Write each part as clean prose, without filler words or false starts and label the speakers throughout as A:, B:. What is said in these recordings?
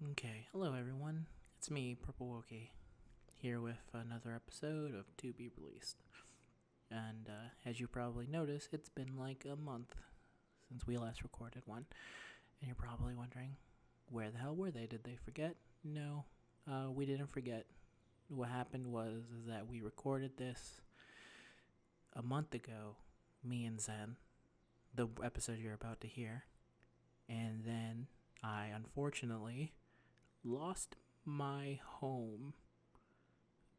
A: Okay, hello everyone. It's me, Purple Wokey, here with another episode of To Be Released. And as you probably noticed, it's been like a month since we last recorded one. And you're probably wondering, where the hell were they? Did they forget? No, we didn't forget. What happened is that we recorded this a month ago, me and Zen, the episode you're about to hear. And then I unfortunately lost my home.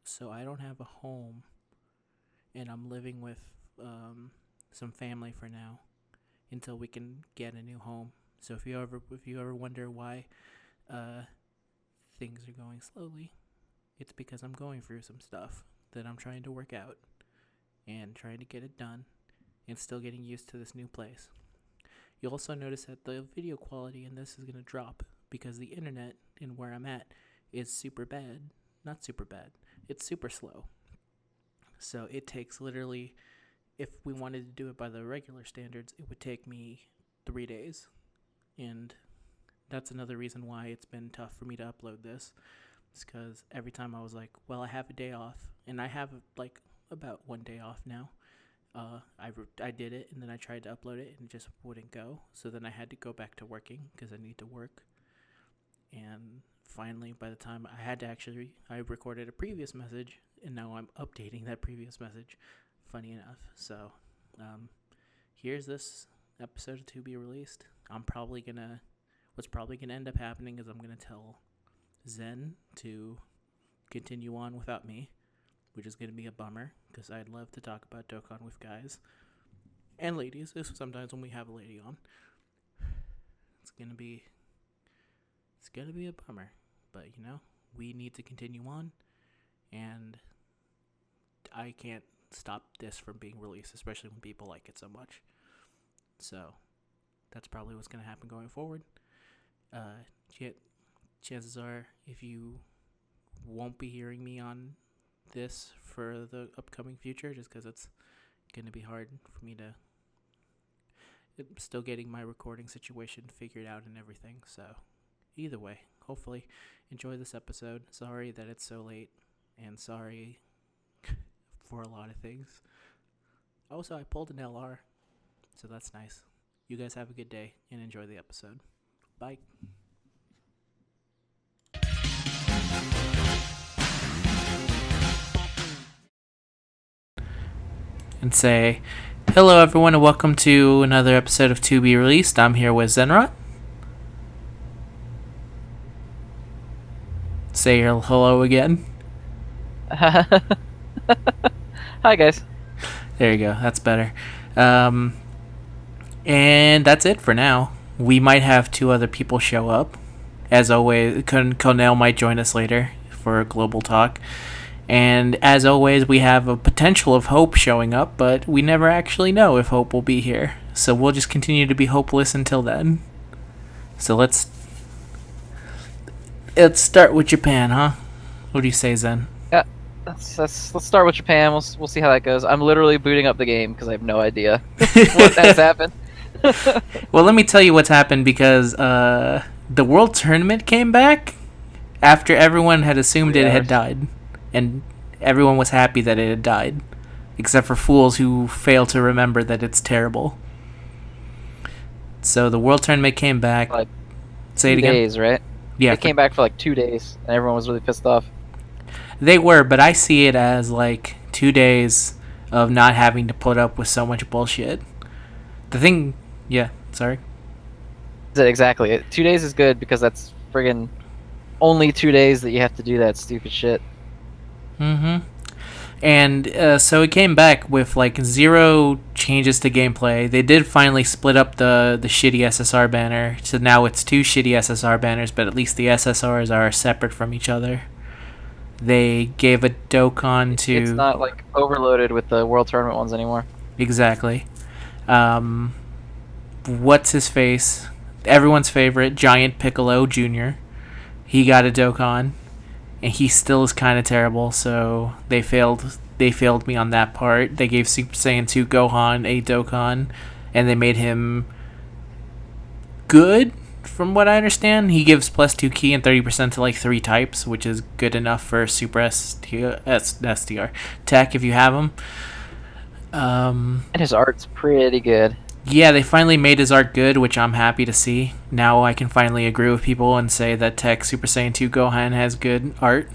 A: So I don't have a home, and I'm living with some family for now until we can get a new home. So if you ever wonder why things are going slowly, it's because I'm going through some stuff that I'm trying to work out and trying to get it done and still getting used to this new place. You'll also notice that the video quality in this is going to drop because the internet in where I'm at is super bad. Not super bad. It's super slow. So it takes literally, if we wanted to do it by the regular standards, it would take me 3 days. And that's another reason why it's been tough for me to upload this. It's because every time I was like, well, I have a day off. And I have like about 1 day off now. I did it, and then I tried to upload it, and it just wouldn't go. So then I had to go back to working because I need to work. And finally, by the time I recorded a previous message, and now I'm updating that previous message, funny enough. So, here's this episode to be released. What's probably gonna end up happening is I'm gonna tell Zen to continue on without me, which is gonna be a bummer, because I'd love to talk about Dokkan with guys. And ladies, sometimes when we have a lady on. It's gonna be a bummer, but we need to continue on, and I can't stop this from being released, especially when people like it so much. So that's probably what's going to happen going forward. Chances are, if you won't be hearing me on this for the upcoming future, just because it's going to be hard for me to. I'm still getting my recording situation figured out and everything, so. Either way, hopefully enjoy this episode. Sorry that it's so late, and sorry for a lot of things. Also, I pulled an LR, so that's nice. You guys have a good day and enjoy the episode. Bye. And say, hello everyone and welcome to another episode of To Be Released. I'm here with Zenrot. Say your hello again.
B: Hi, guys.
A: There you go. That's better. And that's it for now. We might have 2 other people show up. As always, Cornell might join us later for a global talk. And as always, we have a potential of Hope showing up, but we never actually know if Hope will be here. So we'll just continue to be hopeless until then. So let's start with Japan, huh? What do you say, Zen?
B: Yeah, let's start with Japan. We'll see how that goes. I'm literally booting up the game because I have no idea what has happened.
A: Well, let me tell you what's happened, because the World Tournament came back after everyone had assumed it had died, and everyone was happy that it had died, except for fools who fail to remember that it's terrible. So the World Tournament came back.
B: Like
A: Say it again.
B: 2 days, right?
A: Yeah,
B: they came back for like 2 days, and everyone was really pissed off.
A: They were, but I see it as like 2 days of not having to put up with so much bullshit. Sorry.
B: Exactly. 2 days is good because that's friggin' only 2 days that you have to do that stupid shit.
A: Mm-hmm. And so it came back with like 0 changes to gameplay. They did finally split up the shitty SSR banner, so now it's 2 shitty SSR banners, but at least the SSRs are separate from each other. They gave a Dokkan to...
B: It's not like overloaded with the World Tournament ones anymore.
A: Exactly. What's his face? Everyone's favorite, Giant Piccolo Jr. He got a Dokkan, and he still is kind of terrible, so they failed me on that part. They gave Super Saiyan 2 Gohan a Dokkan, and they made him good, from what I understand, he gives +2 key and 30% to like 3 types, which is good enough for Super STR tech if you have him.
B: And his art's pretty good.
A: Yeah, they finally made his art good, which I'm happy to see. Now I can finally agree with people and say that Tech Super Saiyan 2 Gohan has good art.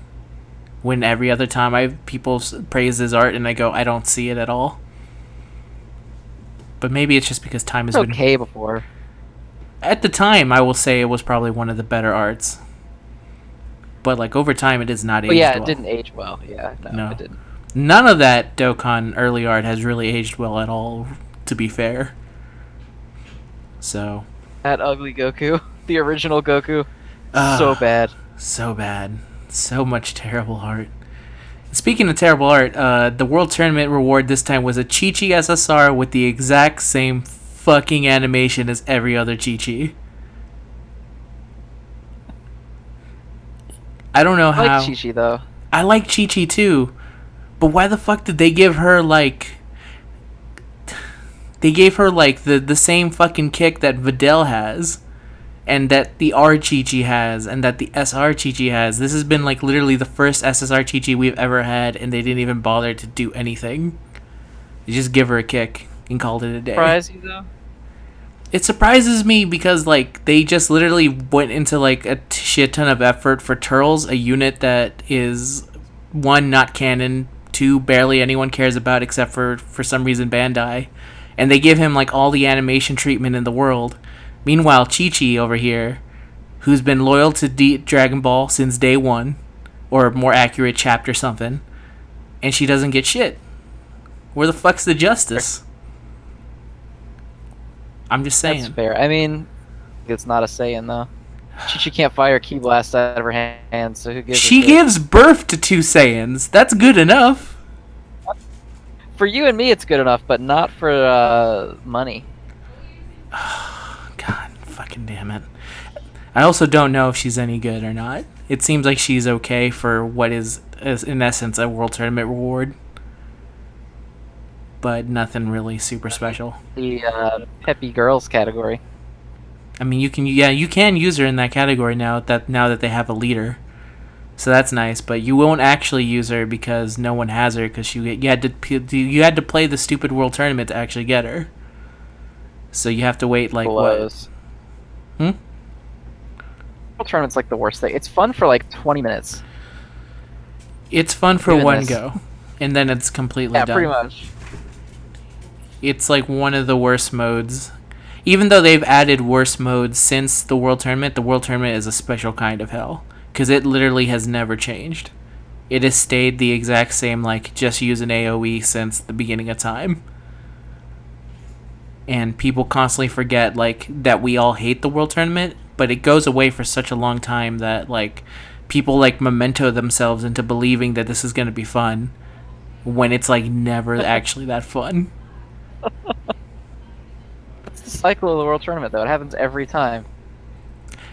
A: When every other time people praise his art and I go, I don't see it at all. But maybe it's just because time has
B: It's
A: been
B: okay before.
A: At the time, I will say it was probably one of the better arts. But like over time, it is not aged
B: But yeah,
A: well.
B: it didn't age well. Yeah, no, it didn't.
A: None of that Dokkan early art has really aged well at all, to be fair. So
B: That ugly Goku, the original Goku, so bad.
A: So bad. So much terrible art. Speaking of terrible art, the World Tournament reward this time was a Chi-Chi SSR with the exact same fucking animation as every other Chi-Chi. I don't know how.
B: I like Chi-Chi, though.
A: I like Chi-Chi too, but why the fuck did they give her like... They gave her like the same fucking kick that Videl has, and that the R Chi-Chi has, and that the SR Chi-Chi has. This has been like literally the first SSR Chi-Chi we've ever had, and they didn't even bother to do anything. They just give her a kick and called it a day.
B: Surprise you, though?
A: It surprises me because like they just literally went into like a shit ton of effort for Turles, a unit that is 1, not canon, 2, barely anyone cares about except for some reason Bandai. And they give him like all the animation treatment in the world. Meanwhile, Chi-Chi over here, who's been loyal to Dragon Ball since day 1, or more accurate, chapter something, and she doesn't get shit. Where the fuck's the justice? I'm just saying.
B: That's fair. I mean, it's not a Saiyan, though. Chi-Chi can't fire Ki Blast out of her hands, so who gives a
A: She
B: shit?
A: gives birth to 2 Saiyans. That's good enough.
B: For you and me, it's good enough, but not for money.
A: God fucking damn it. I also don't know if she's any good or not. It seems like she's okay for what is in essence a World Tournament reward. But nothing really super special.
B: The Peppy Girls category.
A: I mean, you can use her in that category now that they have a leader. So that's nice, but you won't actually use her because no one has her because you had to play the stupid World Tournament to actually get her. So you have to wait like
B: Blows.
A: what?
B: World Tournament's like the worst thing. It's fun for like 20 minutes.
A: It's fun for
B: Doing
A: one
B: this.
A: go, and then it's completely
B: Yeah,
A: done.
B: pretty much.
A: It's like one of the worst modes. Even though they've added worse modes since the World Tournament is a special kind of hell. Because it literally has never changed. It has stayed the exact same, like, just use an AoE since the beginning of time. And people constantly forget, like, that we all hate the World Tournament, but it goes away for such a long time that, like, people, like, memento themselves into believing that this is going to be fun, when it's, like, never actually that fun.
B: It's the cycle of the World Tournament, though. It happens every time.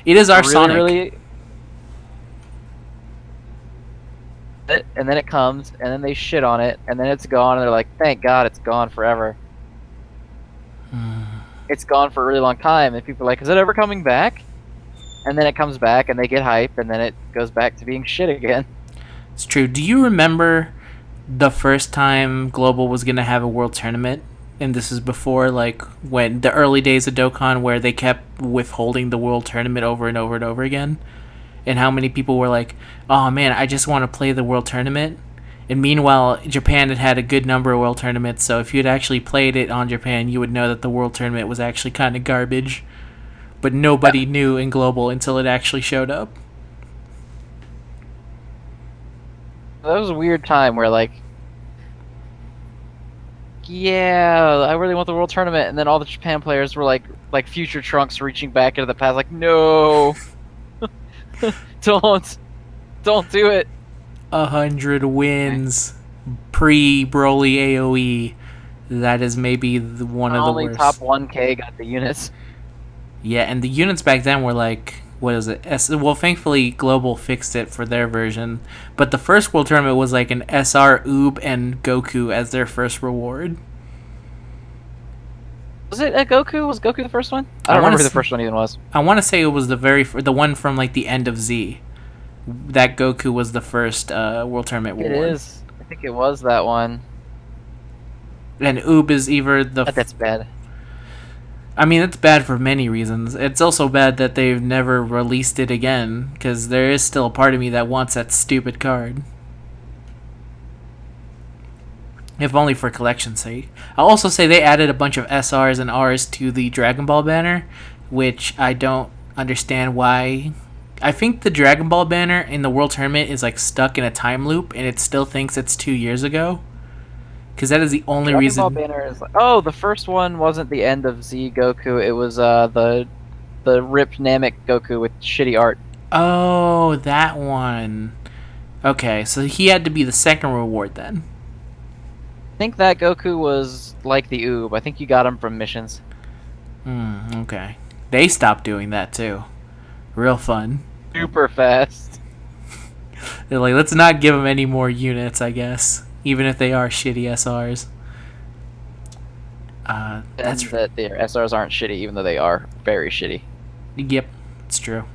A: It is our Sonic.
B: And then it comes, and then they shit on it, and then it's gone, and they're like, thank God it's gone forever. It's gone for a really long time, and people are like, is it ever coming back? And then it comes back, and they get hype, and then it goes back to being shit again.
A: It's true. Do you remember the first time Global was going to have a World Tournament? And this is before, like, when the early days of Dokkan where they kept withholding the World Tournament over and over and over again? And how many people were like, oh man, I just want to play the World Tournament. And meanwhile, Japan had a good number of World Tournaments, so if you had actually played it on Japan, you would know that the World Tournament was actually kind of garbage. But nobody knew in Global until it actually showed up.
B: That was a weird time where, like, yeah, I really want the World Tournament, and then all the Japan players were like future Trunks reaching back into the past, like, no. Don't do it.
A: 100 wins pre-Broly AoE. That is maybe one of the
B: Only
A: worst.
B: top 1K got the units.
A: Yeah, and the units back then were like, what is it? Well, thankfully Global fixed it for their version. But the first World Tournament was like an SR, Oob, and Goku as their first reward.
B: That was weird. Time where, like, yeah, I really want the World Tournament, and then all the Japan players were like future Trunks reaching back into the past, like, no. Was it a Goku? Was Goku the first one? I
A: I
B: don't
A: wanna
B: remember who the
A: s-
B: first one even was.
A: I want to say it was the one from like the end of Z. That Goku was the first World Tournament
B: It
A: award.
B: is. I think it was that one.
A: And Oob is either the.
B: That's bad.
A: I mean, it's bad for many reasons. It's also bad that they've never released it again, because there is still a part of me that wants that stupid card. If only for collection's sake. I'll also say they added a bunch of SRs and Rs to the Dragon Ball banner, which I don't understand why. I think the Dragon Ball banner in the World Tournament is like stuck in a time loop, and it still thinks it's 2 years ago. Because that is the only
B: Dragon
A: reason.
B: Ball banner is like, oh, the first one wasn't the end of Z Goku. It was the ripped Namek Goku with shitty art.
A: Oh, that one. Okay, so he had to be the second reward then.
B: I think that Goku was like the Oob. I think you got him from missions.
A: Okay. They stopped doing that too. Real fun.
B: Super fast.
A: They're like, let's not give them any more units, I guess. Even if they are shitty SRs.
B: That's that their SRs aren't shitty, even though they are very shitty.
A: Yep, it's true.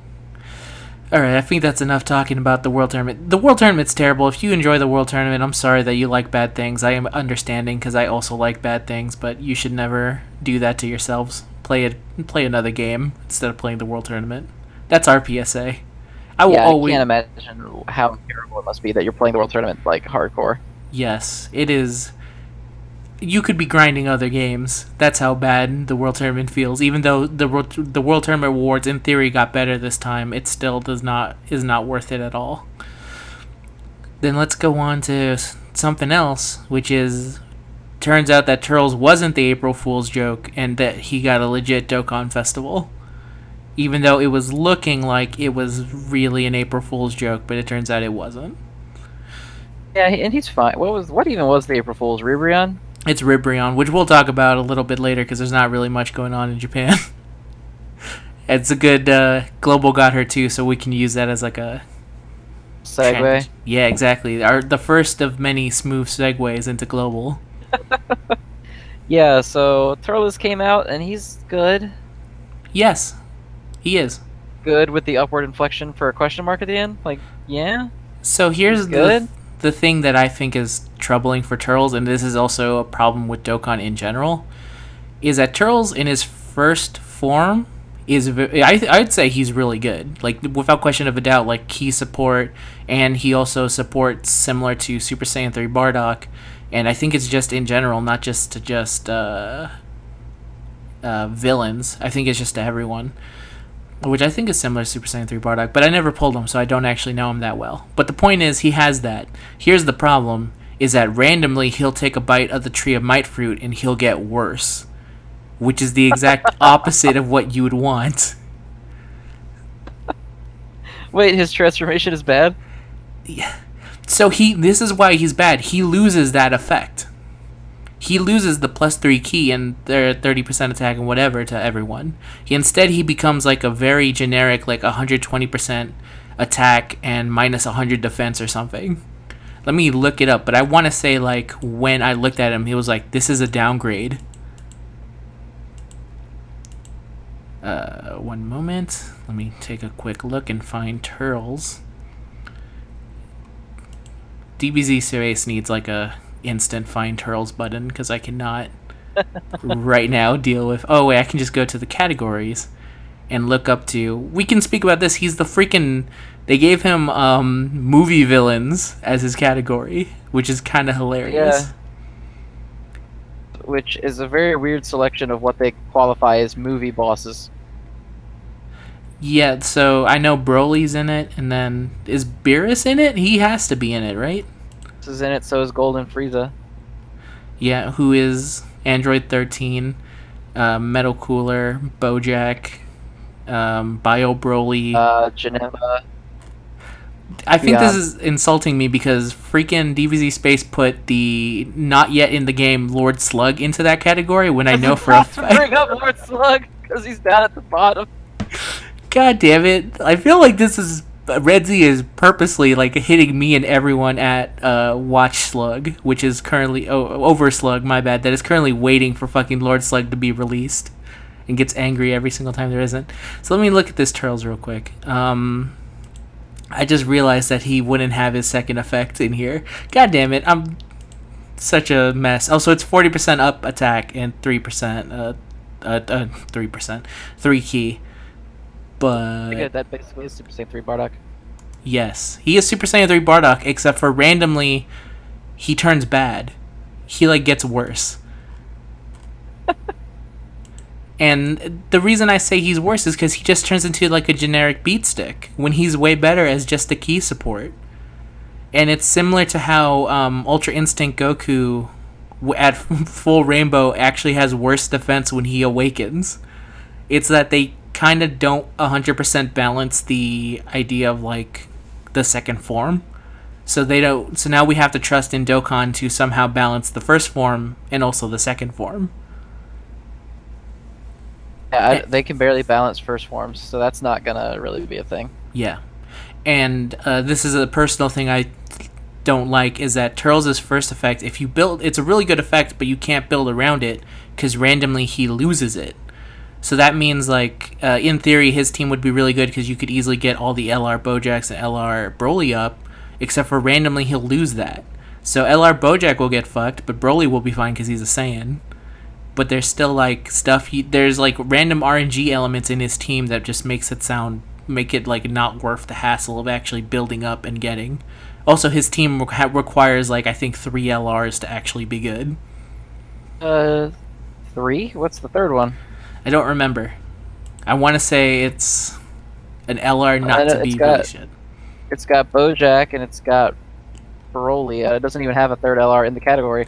A: Alright, I think that's enough talking about the World Tournament. The World Tournament's terrible. If you enjoy the World Tournament, I'm sorry that you like bad things. I am understanding because I also like bad things, but you should never do that to yourselves. Play another game instead of playing the World Tournament. That's our PSA. I
B: can't imagine how terrible it must be that you're playing the World Tournament like hardcore.
A: Yes, it is. You could be grinding other games. That's how bad the World Tournament feels. Even though the World Tournament awards in theory got better this time, it still is not worth it at all. Then let's go on to something else, which is turns out that Turles wasn't the April Fool's joke and that he got a legit Dokkan festival. Even though it was looking like it was really an April Fool's joke, but it turns out it wasn't.
B: Yeah, and he's fine. What even was the April Fool's? Ribrion?
A: It's Ribrion, which we'll talk about a little bit later because there's not really much going on in Japan. It's a good Global got her too, so we can use that as like a
B: segue.
A: Yeah, exactly. The first of many smooth segues into Global.
B: Yeah, so Turles came out and he's good.
A: Yes, he is.
B: Good with the upward inflection for a question mark at the end. Like, yeah.
A: So here's
B: good.
A: The thing that I think is troubling for Turles, and this is also a problem with Dokkan in general, is that Turles in his first form is I'd say he's really good, like without question of a doubt, like key support, and he also supports similar to Super Saiyan 3 Bardock, and I think it's just in general, not just to villains. I think it's just to everyone, which I think is similar to Super Saiyan 3 Bardock, but I never pulled him, so I don't actually know him that well. But the point is, he has that. Here's the problem, is that randomly he'll take a bite of the Tree of Might fruit and he'll get worse, which is the exact opposite of what you would want.
B: Wait, his transformation is bad?
A: Yeah. So this is why he's bad. He loses that effect. He loses the +3 key and their 30% attack and whatever to everyone. Instead, he becomes like a very generic, like 120% attack and -100 defense or something. Let me look it up, but I want to say like when I looked at him, he was like, "This is a downgrade." One moment. Let me take a quick look and find Turles. DBZ Space needs like a instant find Turles button because I cannot right now deal with. Oh wait, I can just go to the categories and look up to. We can speak about this. He's the freaking. They gave him movie villains as his category, which is kind of hilarious.
B: Yeah. Which is a very weird selection of what they qualify as movie bosses.
A: Yeah, so I know Broly's in it, and then is Beerus in it? He has to be in it, right?
B: This is in it, so is Golden Frieza.
A: Yeah, who is Android 13, Metal Cooler, Bojack, Bio Broly.
B: Geneva.
A: I think this is insulting me because freaking DBZ Space put the not yet in the game Lord Slug into that category when I know for a fact.
B: Bring up Lord Slug because he's down at the bottom.
A: God damn it! I feel like this is Redzi is purposely like hitting me and everyone at Watch Slug, which is currently Over Slug. My bad. That is currently waiting for fucking Lord Slug to be released, and gets angry every single time there isn't. So let me look at this Turles real quick. I just realized that he wouldn't have his second effect in here. God damn it! I'm such a mess. Also, it's 40% up attack and 3%, 3%, 3 key. But
B: Good, that basically is Super Saiyan 3 Bardock.
A: yes, he is Super Saiyan 3 Bardock, except for randomly, he turns bad. He like gets worse. And the reason I say he's worse is because he just turns into like a generic beat stick when he's way better as just a key support. And it's similar to how Ultra Instinct Goku at full rainbow actually has worse defense when he awakens. It's that they kind of don't 100% balance the idea of like the second form. So they don't. So now we have to trust in Dokkan to somehow balance the first form and also the second form.
B: Yeah, they can barely balance first forms, so that's not gonna really be a thing.
A: Yeah. And this is a personal thing I don't like, is that Turles' first effect, if you build, it's a really good effect, but you can't build around it because randomly he loses it. So that means, like, in theory, his team would be really good because you could easily get all the LR Bojacks and LR Broly up, except for randomly he'll lose that. So LR Bojack will get fucked, but Broly will be fine because he's a Saiyan. But there's still, like, stuff, there's, like, random RNG elements in his team that just make it, like, not worth the hassle of actually building up and getting. Also, his team requires, like, I think 3 LRs to actually be good.
B: 3? What's the third one?
A: I don't remember. I want to say it's an LR not to be really shit.
B: It's got Bojack and it's got Broly. It doesn't even have a third LR in the category.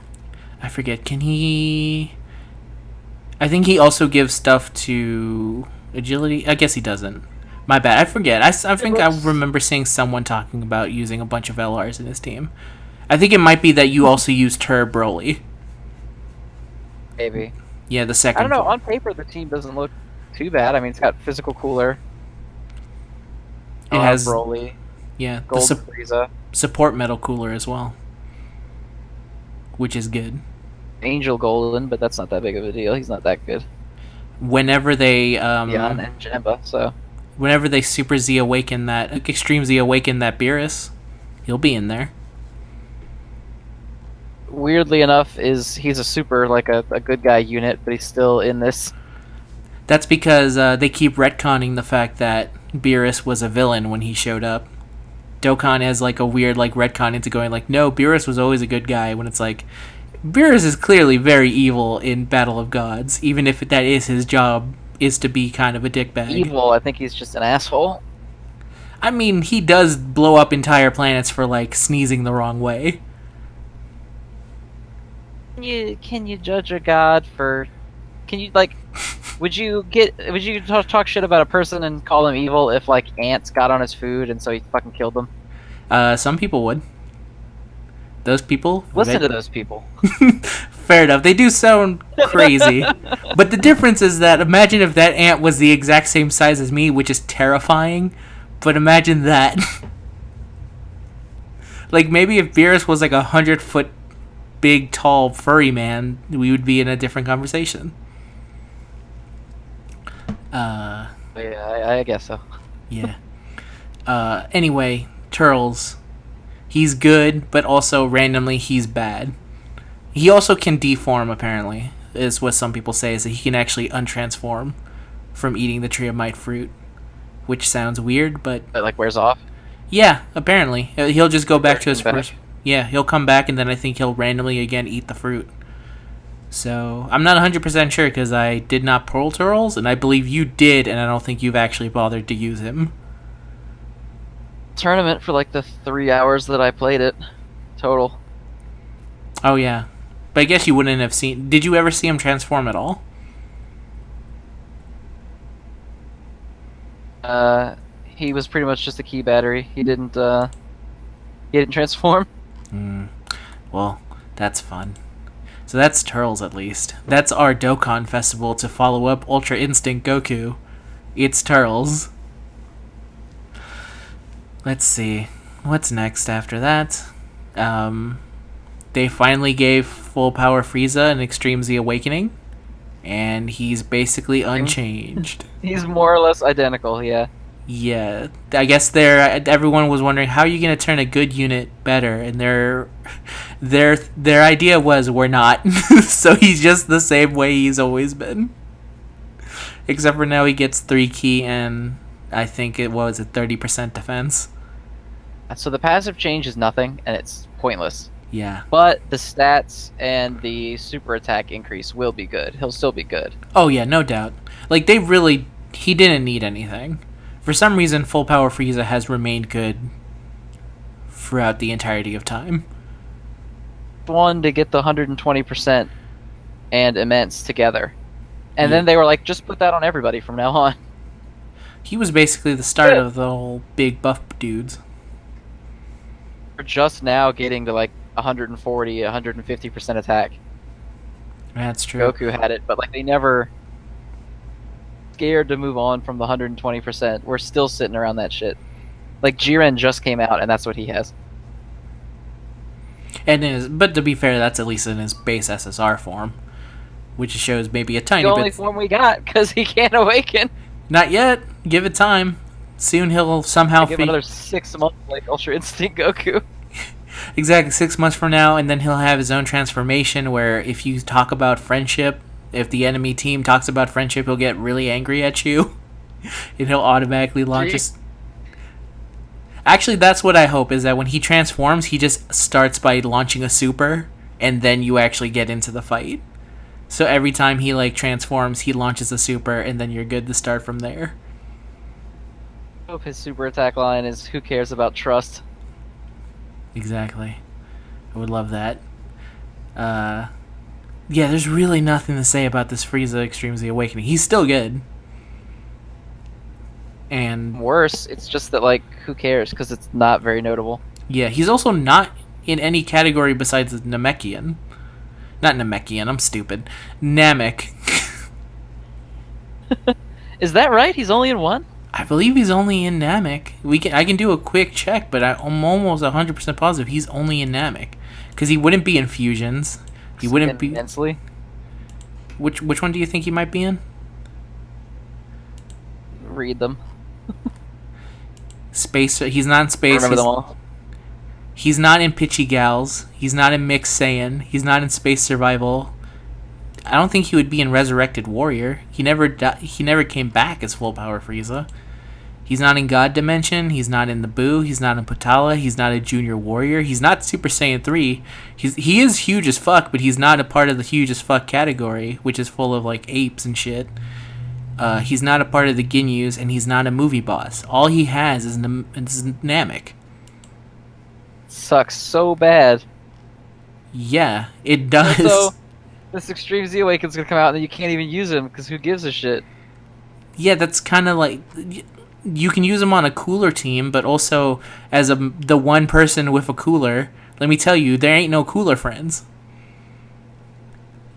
A: I forget. Can he... I think he also gives stuff to agility. I guess he doesn't. My bad. I forget. I think I remember seeing someone talking about using a bunch of LRs in his team. I think it might be that you also use Broly.
B: Maybe.
A: Yeah, the second.
B: I don't know.
A: Form.
B: On paper, the team doesn't look too bad. I mean, it's got physical cooler.
A: It has
B: Broly.
A: Yeah,
B: Gold Frieza.
A: Support metal cooler as well, which is good.
B: Angel Golden, but that's not that big of a deal. He's not that good.
A: Whenever they
B: and Janemba, so
A: whenever they Super Z awaken that Extreme Z awaken that Beerus, he'll be in there.
B: Weirdly enough, he's a super, like a good guy unit, but he's still in this.
A: That's because they keep retconning the fact that Beerus was a villain when he showed up. Dokkan has like a weird like retcon into going like, no, Beerus was always a good guy, when it's like, Beerus is clearly very evil in Battle of Gods, even if that is his job, is to be kind of a dickbag.
B: Evil, I think he's just an asshole.
A: I mean, he does blow up entire planets for like sneezing the wrong way.
B: Can you judge a god for? Can you like? Would you talk shit about a person and call them evil if like ants got on his food and so he fucking killed them?
A: Some people would. Those people?
B: Listen to those people.
A: Fair enough. They do sound crazy. But the difference is that imagine if that ant was the exact same size as me, which is terrifying. But imagine that. Like, maybe if Beerus was like 100-foot big, tall, furry man, we would be in a different conversation.
B: Yeah, I guess so.
A: Yeah. Anyway, Turles. He's good, but also randomly he's bad. He also can deform, apparently, is what some people say, is that he can actually untransform from eating the Tree of Might fruit, which sounds weird, but...
B: It like wears off?
A: Yeah, apparently. He'll just go back to his first... Yeah, he'll come back, and then I think he'll randomly again eat the fruit. So, I'm not 100% sure, because I did not pull Turles, and I believe you did, and I don't think you've actually bothered to use him.
B: Tournament for like the 3 hours that I played it total.
A: Oh yeah, but I guess you wouldn't have seen. Did you ever see him transform at all?
B: He was pretty much just a key battery. He didn't transform.
A: Well, that's fun. So that's Turles at least. That's our Dokkan festival to follow up Ultra Instinct Goku. It's Turles. let's see. What's next after that? They finally gave full power Frieza an Extreme Z Awakening, and he's basically unchanged.
B: He's more or less identical, yeah.
A: Yeah, I guess everyone was wondering how are you gonna turn a good unit better, and their idea was we're not. So he's just the same way he's always been, except for now he gets 3 ki and I think it was a 30% defense.
B: So the passive change is nothing, and it's pointless.
A: Yeah.
B: But the stats and the super attack increase will be good. He'll still be good.
A: Oh yeah, no doubt. Like he didn't need anything. For some reason, full power Frieza has remained good throughout the entirety of time.
B: One to get the 120% and immense together. And then they were like, just put that on everybody from now on.
A: He was basically the start of the whole big buff dudes.
B: We're just now getting to like 140, 150% attack.
A: That's true.
B: Goku had it, but like they never scared to move on from the 120%. We're still sitting around that shit. Like Jiren just came out, and that's what he has.
A: But to be fair, that's at least in his base SSR form, which shows maybe a tiny bit.
B: The only form we got, because he can't awaken.
A: Not yet. Give it time. Soon he'll somehow
B: give another 6 months like Ultra Instinct Goku.
A: Exactly, 6 months from now, and then he'll have his own transformation where if you talk about friendship, if the enemy team talks about friendship, he'll get really angry at you, and he'll automatically launch his... Actually, that's what I hope, is that when he transforms, he just starts by launching a super, and then you actually get into the fight. So every time he, like, transforms, he launches a super, and then you're good to start from there.
B: I hope his super attack line is, who cares about trust?
A: Exactly. I would love that. Yeah, there's really nothing to say about this Frieza Extreme Z Awakening. He's still good. And
B: worse, it's just that, like, who cares? Because it's not very notable.
A: Yeah, he's also not in any category besides Namekian. Not Namekian, I'm stupid. Namek.
B: Is that right? He's only in one?
A: I believe he's only in Namek. I can do a quick check, but I'm almost 100% positive he's only in Namek. Because he wouldn't be in Fusions. He wouldn't be...
B: Immensely.
A: Which one do you think he might be in?
B: Read them.
A: Space. He's not in Space.
B: Remember them all.
A: He's not in Pitchy Gals. He's not in Mixed Saiyan. He's not in Space Survival. I don't think he would be in Resurrected Warrior. He never came back as full power Frieza. He's not in God Dimension. He's not in the Buu. He's not in Potala. He's not a Junior Warrior. He's not Super Saiyan 3. He is huge as fuck, but he's not a part of the huge as fuck category, which is full of like apes and shit. He's not a part of the Ginyus, and he's not a movie boss. All he has is Namek.
B: Sucks so bad.
A: Yeah, it does.
B: Also, this Extreme Z Awaken's gonna come out, and then you can't even use him because who gives a shit?
A: Yeah, that's kind of like you can use him on a cooler team, but also as the one person with a cooler. Let me tell you, there ain't no cooler friends.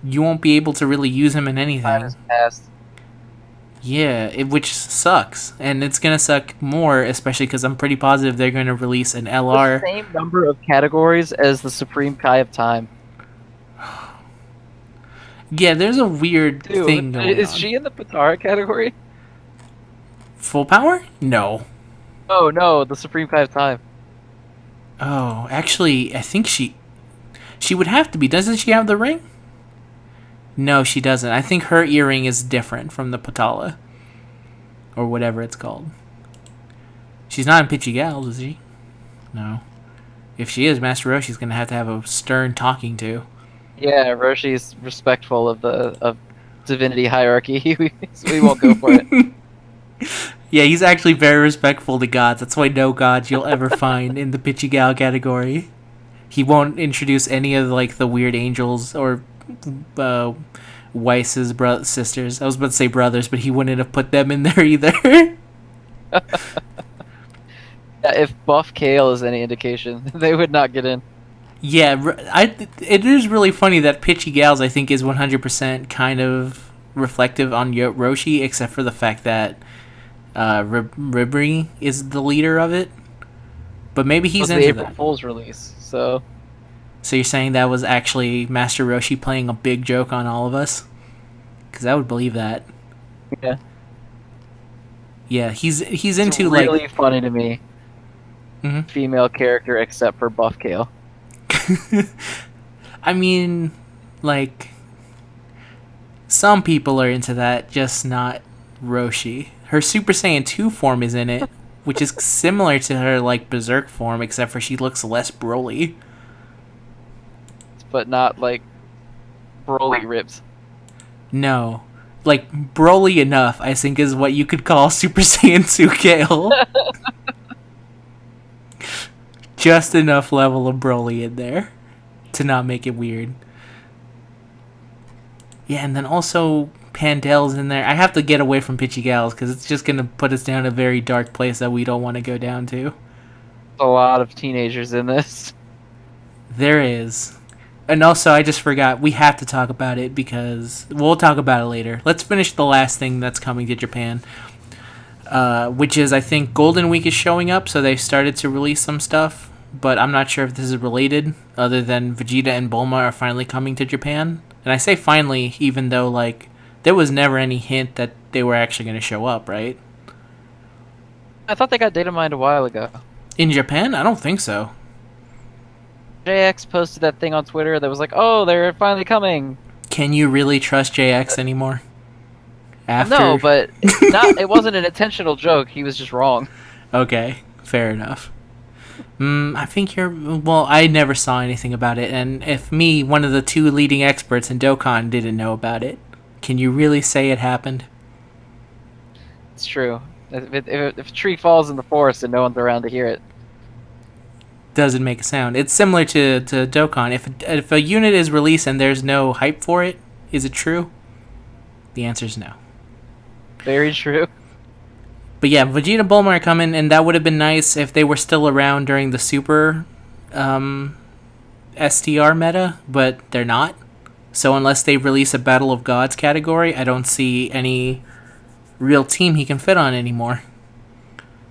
A: You won't be able to really use him in anything.
B: Time has passed.
A: Yeah, which sucks, and it's gonna suck more, especially because I'm pretty positive they're gonna release an LR.
B: The same number of categories as the Supreme Kai of Time.
A: Yeah, there's a weird thing going on.
B: Is she in the Potara category?
A: Full power? No.
B: Oh no, the Supreme Kai of Time.
A: Oh, actually, I think she would have to be. Doesn't she have the ring? No, she doesn't. I think her earring is different from the Potala. Or whatever it's called. She's not in Pitchy Gals, is she? No. If she is, Master Roshi's going to have a stern talking to.
B: Yeah, Roshi's respectful of divinity hierarchy. We won't go for it.
A: Yeah, he's actually very respectful to gods. That's why no gods you'll ever find in the Pitchy Gal category. He won't introduce any of like the weird angels or Weiss's sisters. I was about to say brothers, but he wouldn't have put them in there either.
B: Yeah, if Buff Kale is any indication, they would not get in.
A: Yeah, it is really funny that Pitchy Gals, I think, is 100% kind of reflective on Roshi, except for the fact that Ribri is the leader of it. But maybe
B: It
A: he's
B: was the
A: into
B: April
A: that.
B: Fool's release, so
A: So you're saying that was actually Master Roshi playing a big joke on all of us? Because I would believe that.
B: yeah,
A: Yeah, he's
B: it's
A: into like.
B: really funny to me.
A: Mhm.
B: Female character except for Buff Kale.
A: I mean, like some people are into that, just not Roshi. Her Super Saiyan 2 form is in it, which is similar to her like Berserk form, except for she looks less Broly.
B: But not like Broly rips.
A: No. Like Broly enough, I think is what you could call Super Saiyan 2 Kale. Just enough level of Broly in there to not make it weird. Yeah, and then also Pandel's in there. I have to get away from Pitchy Gals because it's just gonna put us down a very dark place that we don't want to go down to.
B: A lot of teenagers in this.
A: There is. And also, I just forgot, we have to talk about it because we'll talk about it later. Let's finish the last thing that's coming to Japan, which is I think Golden Week is showing up, so they started to release some stuff, but I'm not sure if this is related, other than Vegeta and Bulma are finally coming to Japan. And I say finally, even though, like, there was never any hint that they were actually going to show up, right?
B: I thought they got data mined a while ago.
A: In Japan? I don't think so.
B: JX posted that thing on Twitter that was like, "Oh, they're finally coming."
A: Can you really trust JX anymore? After...
B: No, but it wasn't an intentional joke. He was just wrong.
A: Okay, fair enough. I think you're... Well, I never saw anything about it, and if me, one of the two leading experts in Dokkan, didn't know about it, can you really say it happened?
B: It's true. If a tree falls in the forest and no one's around to hear it.
A: Doesn't make a sound. It's similar to Dokkan. If a unit is released and there's no hype for it, is it true? The answer is no.
B: Very true.
A: But yeah, Vegeta and Bulma are coming, and that would have been nice if they were still around during the Super STR meta, but they're not. So unless they release a Battle of Gods category, I don't see any real team he can fit on anymore.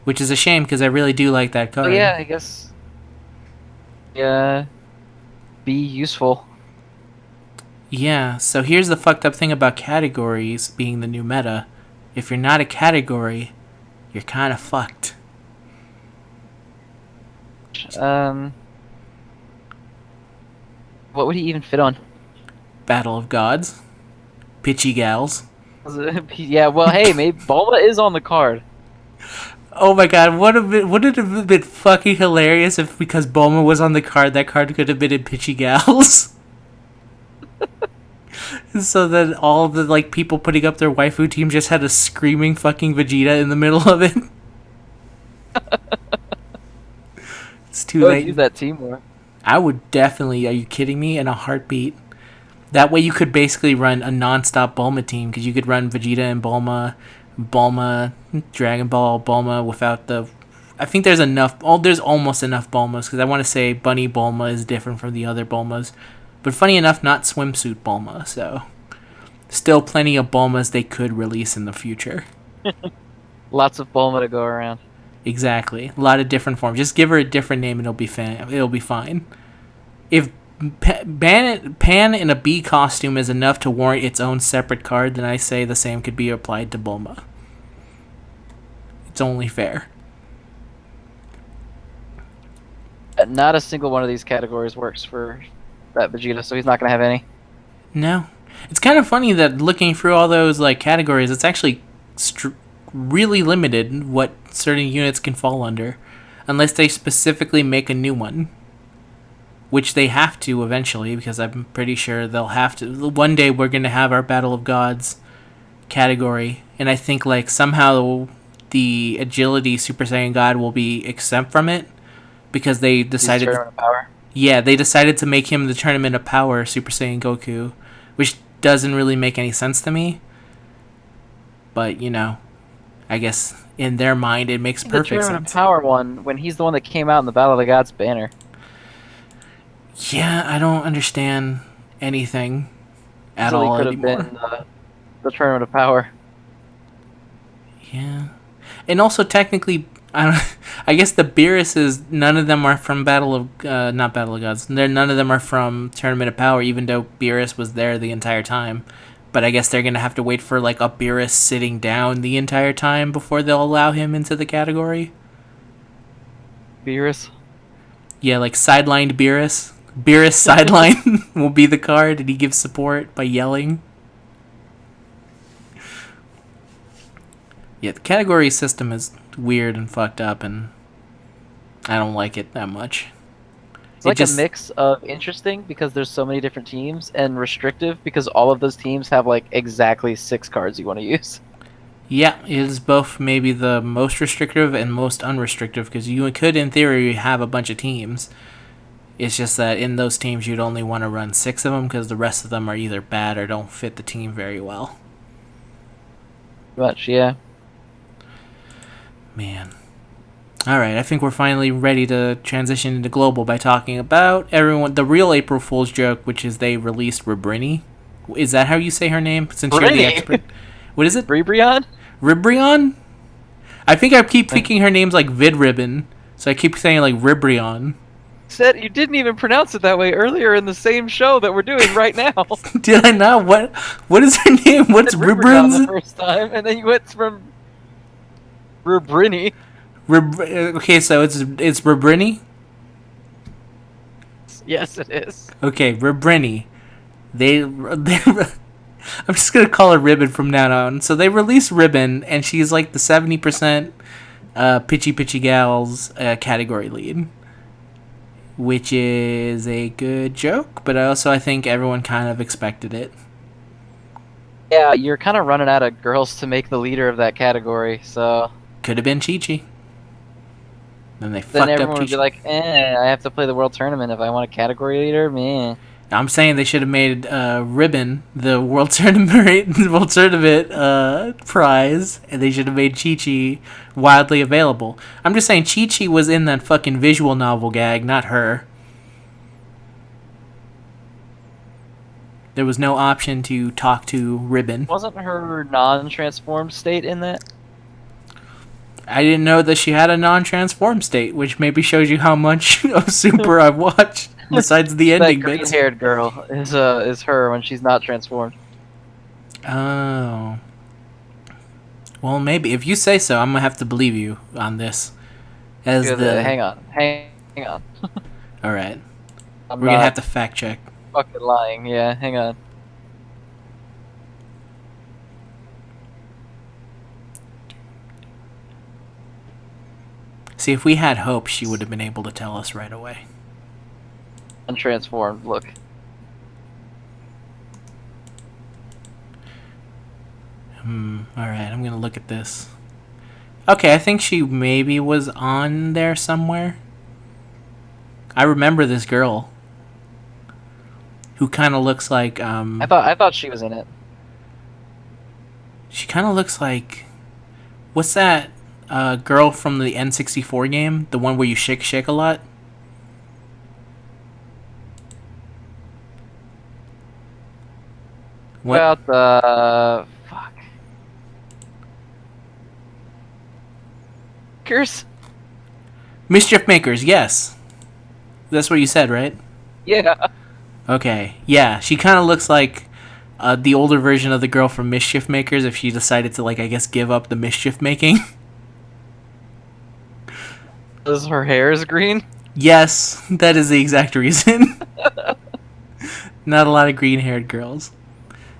A: Which is a shame, because I really do like that card.
B: Oh yeah, I guess. Yeah. Be useful.
A: Yeah, so here's the fucked up thing about categories being the new meta. If you're not a category, you're kind of fucked.
B: What would he even fit on?
A: Battle of Gods. Pitchy Gals.
B: Yeah, well, hey, maybe Bulma is on the card.
A: Oh my god, would it have been fucking hilarious if because Bulma was on the card, that card could have been in Pitchy Gals? So that all the like people putting up their waifu team just had a screaming fucking Vegeta in the middle of it. It's too late.
B: Use that team more.
A: I would definitely. Are you kidding me? In a heartbeat. That way you could basically run a non-stop Bulma team because you could run Vegeta and Bulma, Dragon Ball, Bulma without the... I think there's enough... Oh, there's almost enough Bulmas because I want to say Bunny Bulma is different from the other Bulmas. But funny enough, not swimsuit Bulma, so... Still plenty of Bulmas they could release in the future.
B: Lots of Bulma to go around.
A: Exactly. A lot of different forms. Just give her a different name and it'll be fine. If Pan in a bee costume is enough to warrant its own separate card, then I say the same could be applied to Bulma. It's only fair.
B: Not a single one of these categories works for that Vegeta, so he's not going to have any.
A: No. It's kind of funny that looking through all those like categories, it's actually really limited what certain units can fall under, unless they specifically make a new one. Which they have to eventually, because I'm pretty sure they'll have to. One day we're going to have our Battle of Gods category, and I think like somehow the Agility Super Saiyan God will be exempt from it, because they decided...
B: Tournament of Power?
A: Yeah, they decided to make him the Tournament of Power Super Saiyan Goku, which doesn't really make any sense to me. But, you know, I guess in their mind it makes perfect sense.
B: The Tournament of Power one, when he's the one that came out in the Battle of the Gods banner.
A: Yeah, I don't understand anything at all
B: could
A: anymore.
B: have been the Tournament of Power.
A: Yeah. And also, technically, I don't. I guess the Beeruses, none of them are from Battle of not Battle of Gods. None of them are from Tournament of Power, even though Beerus was there the entire time. But I guess they're gonna have to wait for like a Beerus sitting down the entire time before they'll allow him into the category.
B: Beerus.
A: Yeah, like sidelined Beerus. Beerus sideline will be the card, and he gives support by yelling. Yeah, the category system is weird and fucked up, and I don't like it that much.
B: It's like a mix of interesting because there's so many different teams, and restrictive because all of those teams have like exactly 6 cards you want to use.
A: Yeah, it is both maybe the most restrictive and most unrestrictive because you could, in theory, have a bunch of teams. It's just that in those teams, you'd only want to run 6 of them because the rest of them are either bad or don't fit the team very well.
B: Much, yeah.
A: Man. Alright, I think we're finally ready to transition into global by talking about the real April Fool's joke, which is they released Ribrini. Is that how you say her name? Since you're the expert. What is it?
B: Ribrion?
A: Ribrion? I think I keep thinking her name's like Vidribbon, so I keep saying like Ribrion.
B: Said you didn't even pronounce it that way earlier in the same show that we're doing right now.
A: Did I not? What is her name? What's
B: Ribrion the first time, and then you went from Ribrini.
A: Okay, so it's Ribrini?
B: Yes, it is.
A: Okay, Ribrini. They I'm just gonna call her Ribbon from now on. So they released Ribbon, and she's like the 70% Pitchy Pitchy Gals category lead, which is a good joke, but I think everyone kind of expected it.
B: Yeah, you're kind of running out of girls to make the leader of that category, so...
A: Could have been Chi-Chi. Then
B: then
A: fucked
B: everyone
A: up
B: would be like, I have to play the world tournament if I want a category leader, meh.
A: I'm saying they should have made Ribbon the world tournament prize, and they should have made Chi-Chi widely available. I'm just saying Chi-Chi was in that fucking visual novel gag, not her. There was no option to talk to Ribbon.
B: Wasn't her non-transformed state in that?
A: I didn't know that she had a non-transformed state, which maybe shows you how much of Super I've watched. Besides the ending
B: that
A: bits.
B: green-haired girl is her when she's not transformed.
A: Oh. Well, maybe if you say so, I'm gonna have to believe you on this.
B: Hang on.
A: All right. We're gonna have to fact check.
B: Fucking lying. Yeah, hang on.
A: See, if we had hope, she would have been able to tell us right away.
B: Untransformed, look.
A: Alright, I'm gonna look at this. Okay, I think she maybe was on there somewhere. I remember this girl. Who kind of looks like,
B: I thought she was in it.
A: She kind of looks like... What's that girl from the N64 game? The one where you shake a lot?
B: What about the... Fuck.
A: Mischief Makers, yes. That's what you said, right?
B: Yeah.
A: Okay, yeah. She kind of looks like the older version of the girl from Mischief Makers if she decided to, like, I guess, give up the mischief making.
B: Does her hair is green?
A: Yes, that is the exact reason. Not a lot of green-haired girls.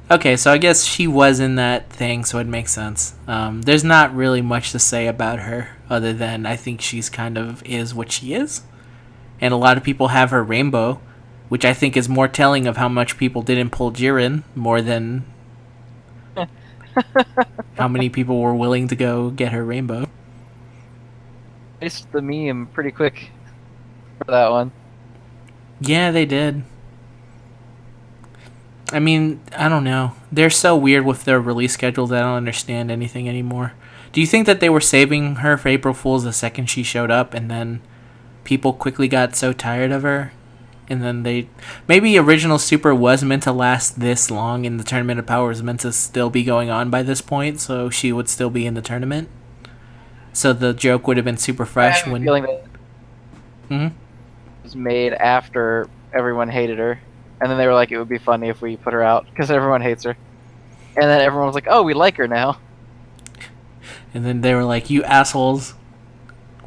A: Okay, so I guess she was in that thing, so it makes sense. There's not really much to say about her, other than I think she's kind of is what she is. And a lot of people have her rainbow, which I think is more telling of how much people didn't pull Jiren, more than how many people were willing to go get her rainbow.
B: It's the meme pretty quick for that one.
A: Yeah, they did. I mean, I don't know. They're so weird with their release schedules, I don't understand anything anymore. Do you think that they were saving her for April Fool's the second she showed up, and then people quickly got so tired of her? And then they... Maybe Original Super was meant to last this long, and the Tournament of Power was meant to still be going on by this point, so she would still be in the tournament? So the joke would have been super
B: I
A: fresh
B: have a
A: when.
B: feeling that
A: Hmm.
B: it was made after everyone hated her, and then they were like, it would be funny if we put her out because everyone hates her, and then everyone was like, oh, we like her now.
A: And then they were like, "You assholes!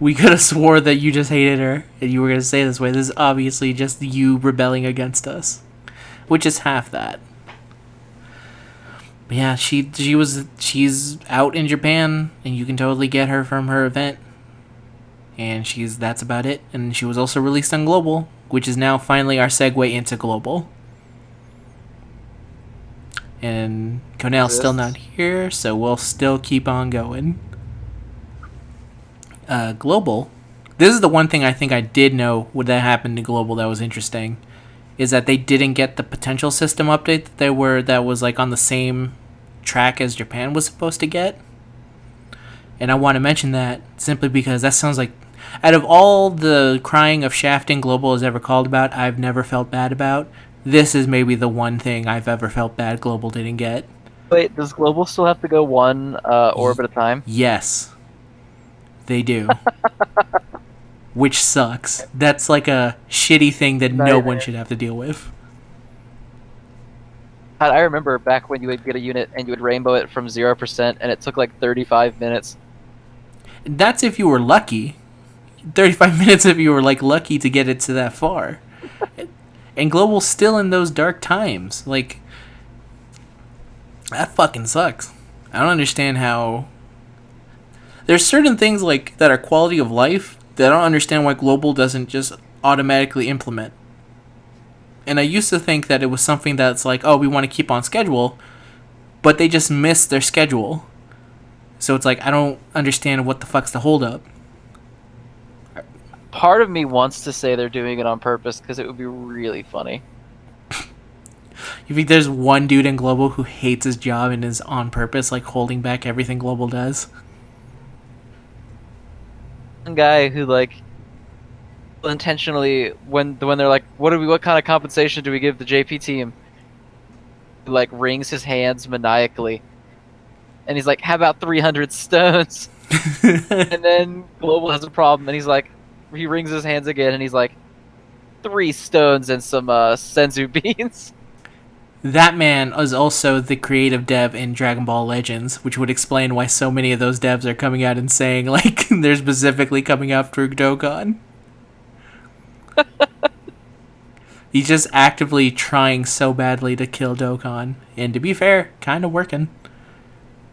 A: We could have swore that you just hated her, and you were gonna say this way. This is obviously just you rebelling against us, which is half that." But yeah, she's out in Japan, and you can totally get her from her event. And that's about it. And she was also released on Global, which is now finally our segue into Global. And Cornell's still not here, so we'll still keep on going. Global. This is the one thing I think I did know what that happened to Global that was interesting, is that they didn't get the potential system update that was like on the same track as Japan was supposed to get. And I want to mention that simply because that sounds like, out of all the crying of shafting Global has ever called about, I've never felt bad about. This is maybe the one thing I've ever felt bad Global didn't get.
B: Wait, does Global still have to go one orb at a time?
A: Yes, they do. Which sucks. That's like a shitty thing that no one should have to deal with.
B: I remember back when you would get a unit and you would rainbow it from 0%, and it took like 35 minutes.
A: That's if you were lucky. 35 minutes if you were like lucky to get it to that far. And Global's still in those dark times. Like, that fucking sucks. I don't understand how. There's certain things like that are quality of life that I don't understand why Global doesn't just automatically implement. And I used to think that it was something that's like, oh, we want to keep on schedule, but they just missed their schedule. So it's like, I don't understand what the fuck's the holdup.
B: Part of me wants to say they're doing it on purpose because it would be really funny.
A: You think there's one dude in Global who hates his job and is on purpose, like holding back everything Global does?
B: One guy who like intentionally, when they're like, what kind of compensation do we give the JP team? He, like, wrings his hands maniacally, and he's like, how about 300 stones? And then Global has a problem, and he wrings his hands again, and he's like, 3 stones and some senzu beans.
A: That man is also the creative dev in Dragon Ball Legends, which would explain why so many of those devs are coming out and saying, like, they're specifically coming after Dokkan. He's just actively trying so badly to kill Dokkan. And to be fair, kind of working.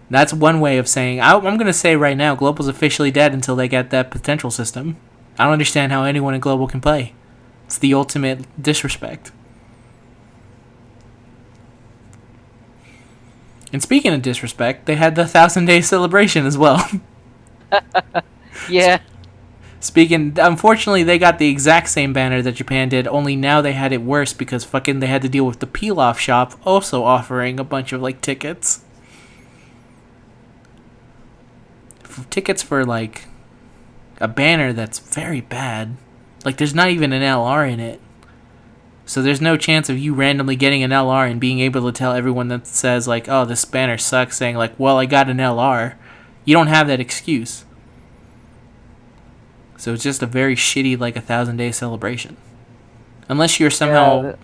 A: That's one way of saying, I'm going to say right now, Global's officially dead until they get that potential system. I don't understand how anyone in Global can play. It's the ultimate disrespect. And speaking of disrespect, they had the 1,000-day celebration as well.
B: Yeah.
A: Unfortunately, they got the exact same banner that Japan did, only now they had it worse because fucking they had to deal with the peel-off shop also offering a bunch of, like, tickets. Tickets for, like, a banner that's very bad. Like, there's not even an LR in it. So there's no chance of you randomly getting an LR and being able to tell everyone that says, like, oh, this banner sucks, saying, like, well, I got an LR. You don't have that excuse. So it's just a very shitty, like, 1,000-day celebration. Unless you're somehow...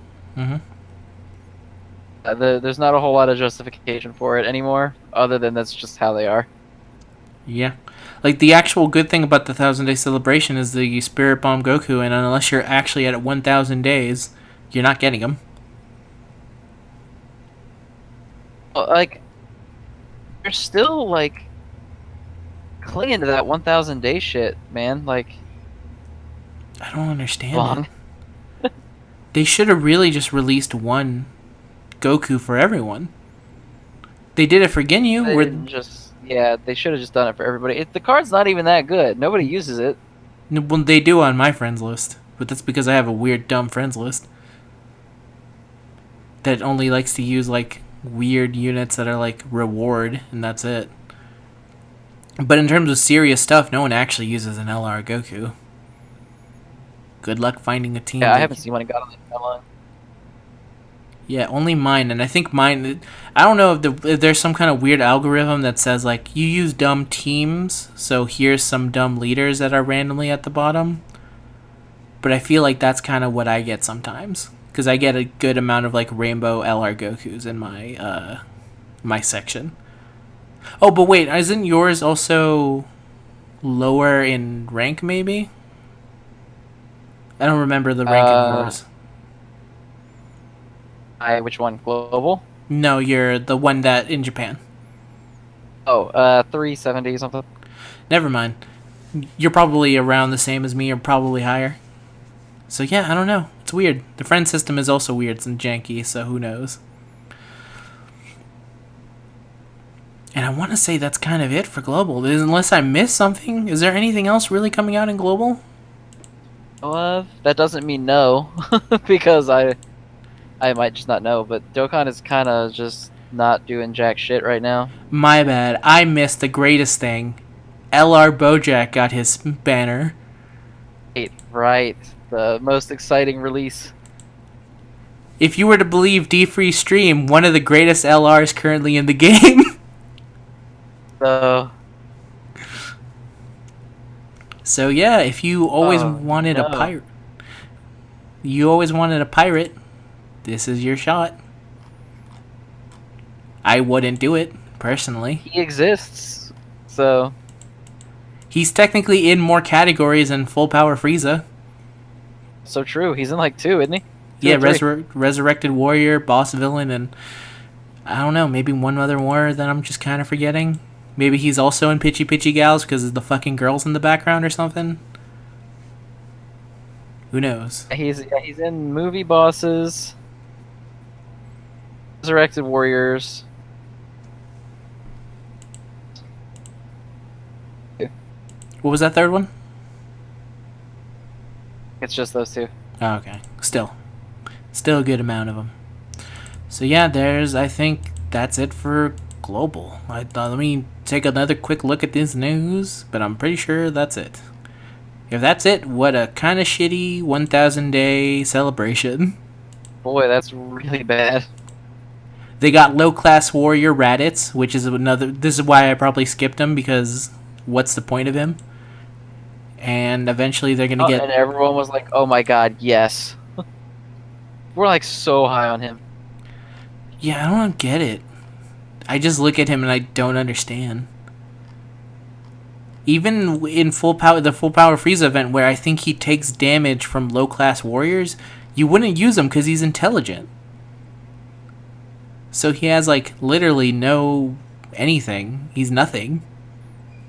B: There's not a whole lot of justification for it anymore, other than that's just how they are.
A: Yeah. Like, the actual good thing about the 1,000-day celebration is the Spirit Bomb Goku, and unless you're actually at 1,000 days, you're not getting them.
B: Like, they're still, like, clinging to that 1,000 day shit, man. Like,
A: I don't understand it. They should have really just released one Goku for everyone. They did it for Ginyu.
B: They should have just done it for everybody. The card's not even that good. Nobody uses it.
A: Well, they do on my friends list, but that's because I have a weird, dumb friends list that only likes to use, like, weird units that are, like, reward, and that's it. But in terms of serious stuff, no one actually uses an LR Goku. Good luck finding a team.
B: Yeah, I haven't seen one in God that long.
A: Yeah, only mine, and I think mine. I don't know if there's some kind of weird algorithm that says like you use dumb teams, so here's some dumb leaders that are randomly at the bottom. But I feel like that's kind of what I get sometimes because I get a good amount of like rainbow LR Goku's in my section. Oh, but wait, isn't yours also lower in rank? Maybe I don't remember the rank of yours.
B: Which one? Global?
A: No, you're the one that in Japan.
B: Oh, 370 something.
A: Never mind. You're probably around the same as me, or probably higher. So yeah, I don't know. It's weird. The friend system is also weird and janky, so who knows? And I want to say that's kind of it for global. Unless I missed something. Is there anything else really coming out in global?
B: That doesn't mean no, because I might just not know. But Dokkan is kind of just not doing jack shit right now.
A: My bad. I missed the greatest thing. LR Bojack got his banner.
B: Right. The most exciting release.
A: If you were to believe D-Free Stream, one of the greatest LRs currently in the game. So yeah, if you always wanted a pirate, this is your shot. I wouldn't do it personally.
B: He exists, so
A: he's technically in more categories than Full Power Frieza.
B: So true. He's in like 2, isn't he?
A: Yeah, Resurrected Warrior, Boss Villain, and I don't know, maybe one other more that I'm just kind of forgetting. Maybe he's also in Pitchy Pitchy Gals because of the fucking girls in the background or something. Who knows?
B: He's in Movie Bosses, Resurrected Warriors.
A: What was that third one?
B: It's just those 2.
A: Oh, okay. Still a good amount of them. So yeah, I think that's it for global. Let me take another quick look at this news, but I'm pretty sure that's it. If that's it, what a kind of shitty 1,000 day celebration.
B: Boy, that's really bad.
A: They got low class warrior Raditz, which is another. This is why I probably skipped him because what's the point of him? And eventually they're gonna get.
B: And everyone was like, "Oh my god, yes." We're like so high on him.
A: Yeah, I don't get it. I just look at him and I don't understand. Even in the Full Power Frieza event, where I think he takes damage from low class warriors, you wouldn't use him because he's intelligent. So he has like literally no anything. He's nothing.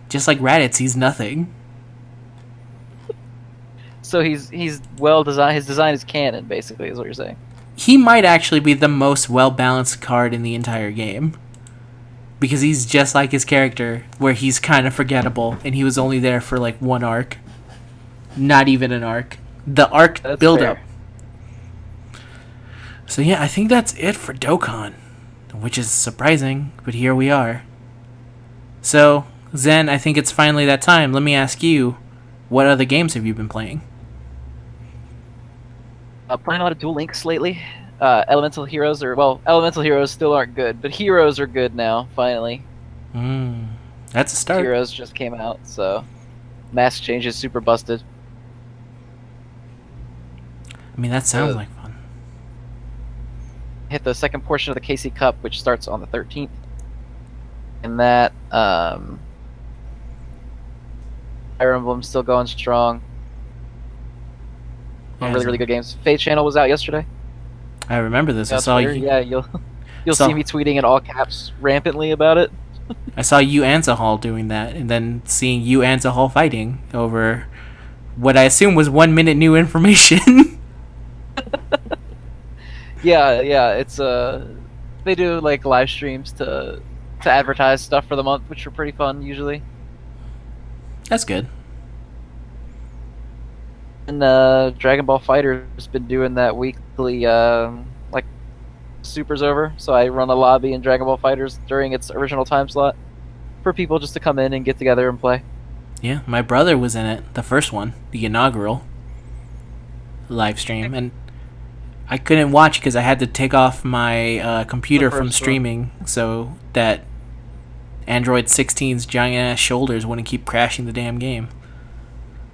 A: Just like Raditz, he's nothing.
B: So he's well designed. His design is canon, basically, is what you're saying.
A: He might actually be the most well balanced card in the entire game. Because he's just like his character, where he's kind of forgettable, and he was only there for like one arc. Not even an arc. The arc build-up. So yeah, I think that's it for Dokkan. Which is surprising, but here we are. So, Zen, I think it's finally that time. Let me ask you, what other games have you been playing?
B: Playing a lot of Duel Links lately. Elemental Heroes still aren't good, but Heroes are good now, finally.
A: That's a start.
B: Heroes just came out, so Mask Change is super busted.
A: I mean, that sounds like fun.
B: Hit the second portion of the KC Cup, which starts on the 13th. And that, Fire Emblem still going strong.
A: Yeah,
B: really good games. Fate Channel was out yesterday.
A: I remember this. I saw
B: Twitter.
A: you.
B: Yeah, you'll see me tweeting in all caps rampantly about it.
A: I saw you and Zahal doing that, and then seeing you and Zahal fighting over what I assume was 1 minute new information.
B: Yeah. It's they do like live streams to advertise stuff for the month, which are pretty fun usually.
A: That's good.
B: And Dragon Ball Fighter's been doing that weekly, like, Super's over, so I run a lobby in Dragon Ball Fighters during its original time slot for people just to come in and get together and play.
A: Yeah, my brother was in it, the first one, the inaugural live stream, and I couldn't watch because I had to take off my
B: The
A: computer from
B: first one.
A: streaming so that Android 16's giant ass shoulders wouldn't keep crashing the damn game.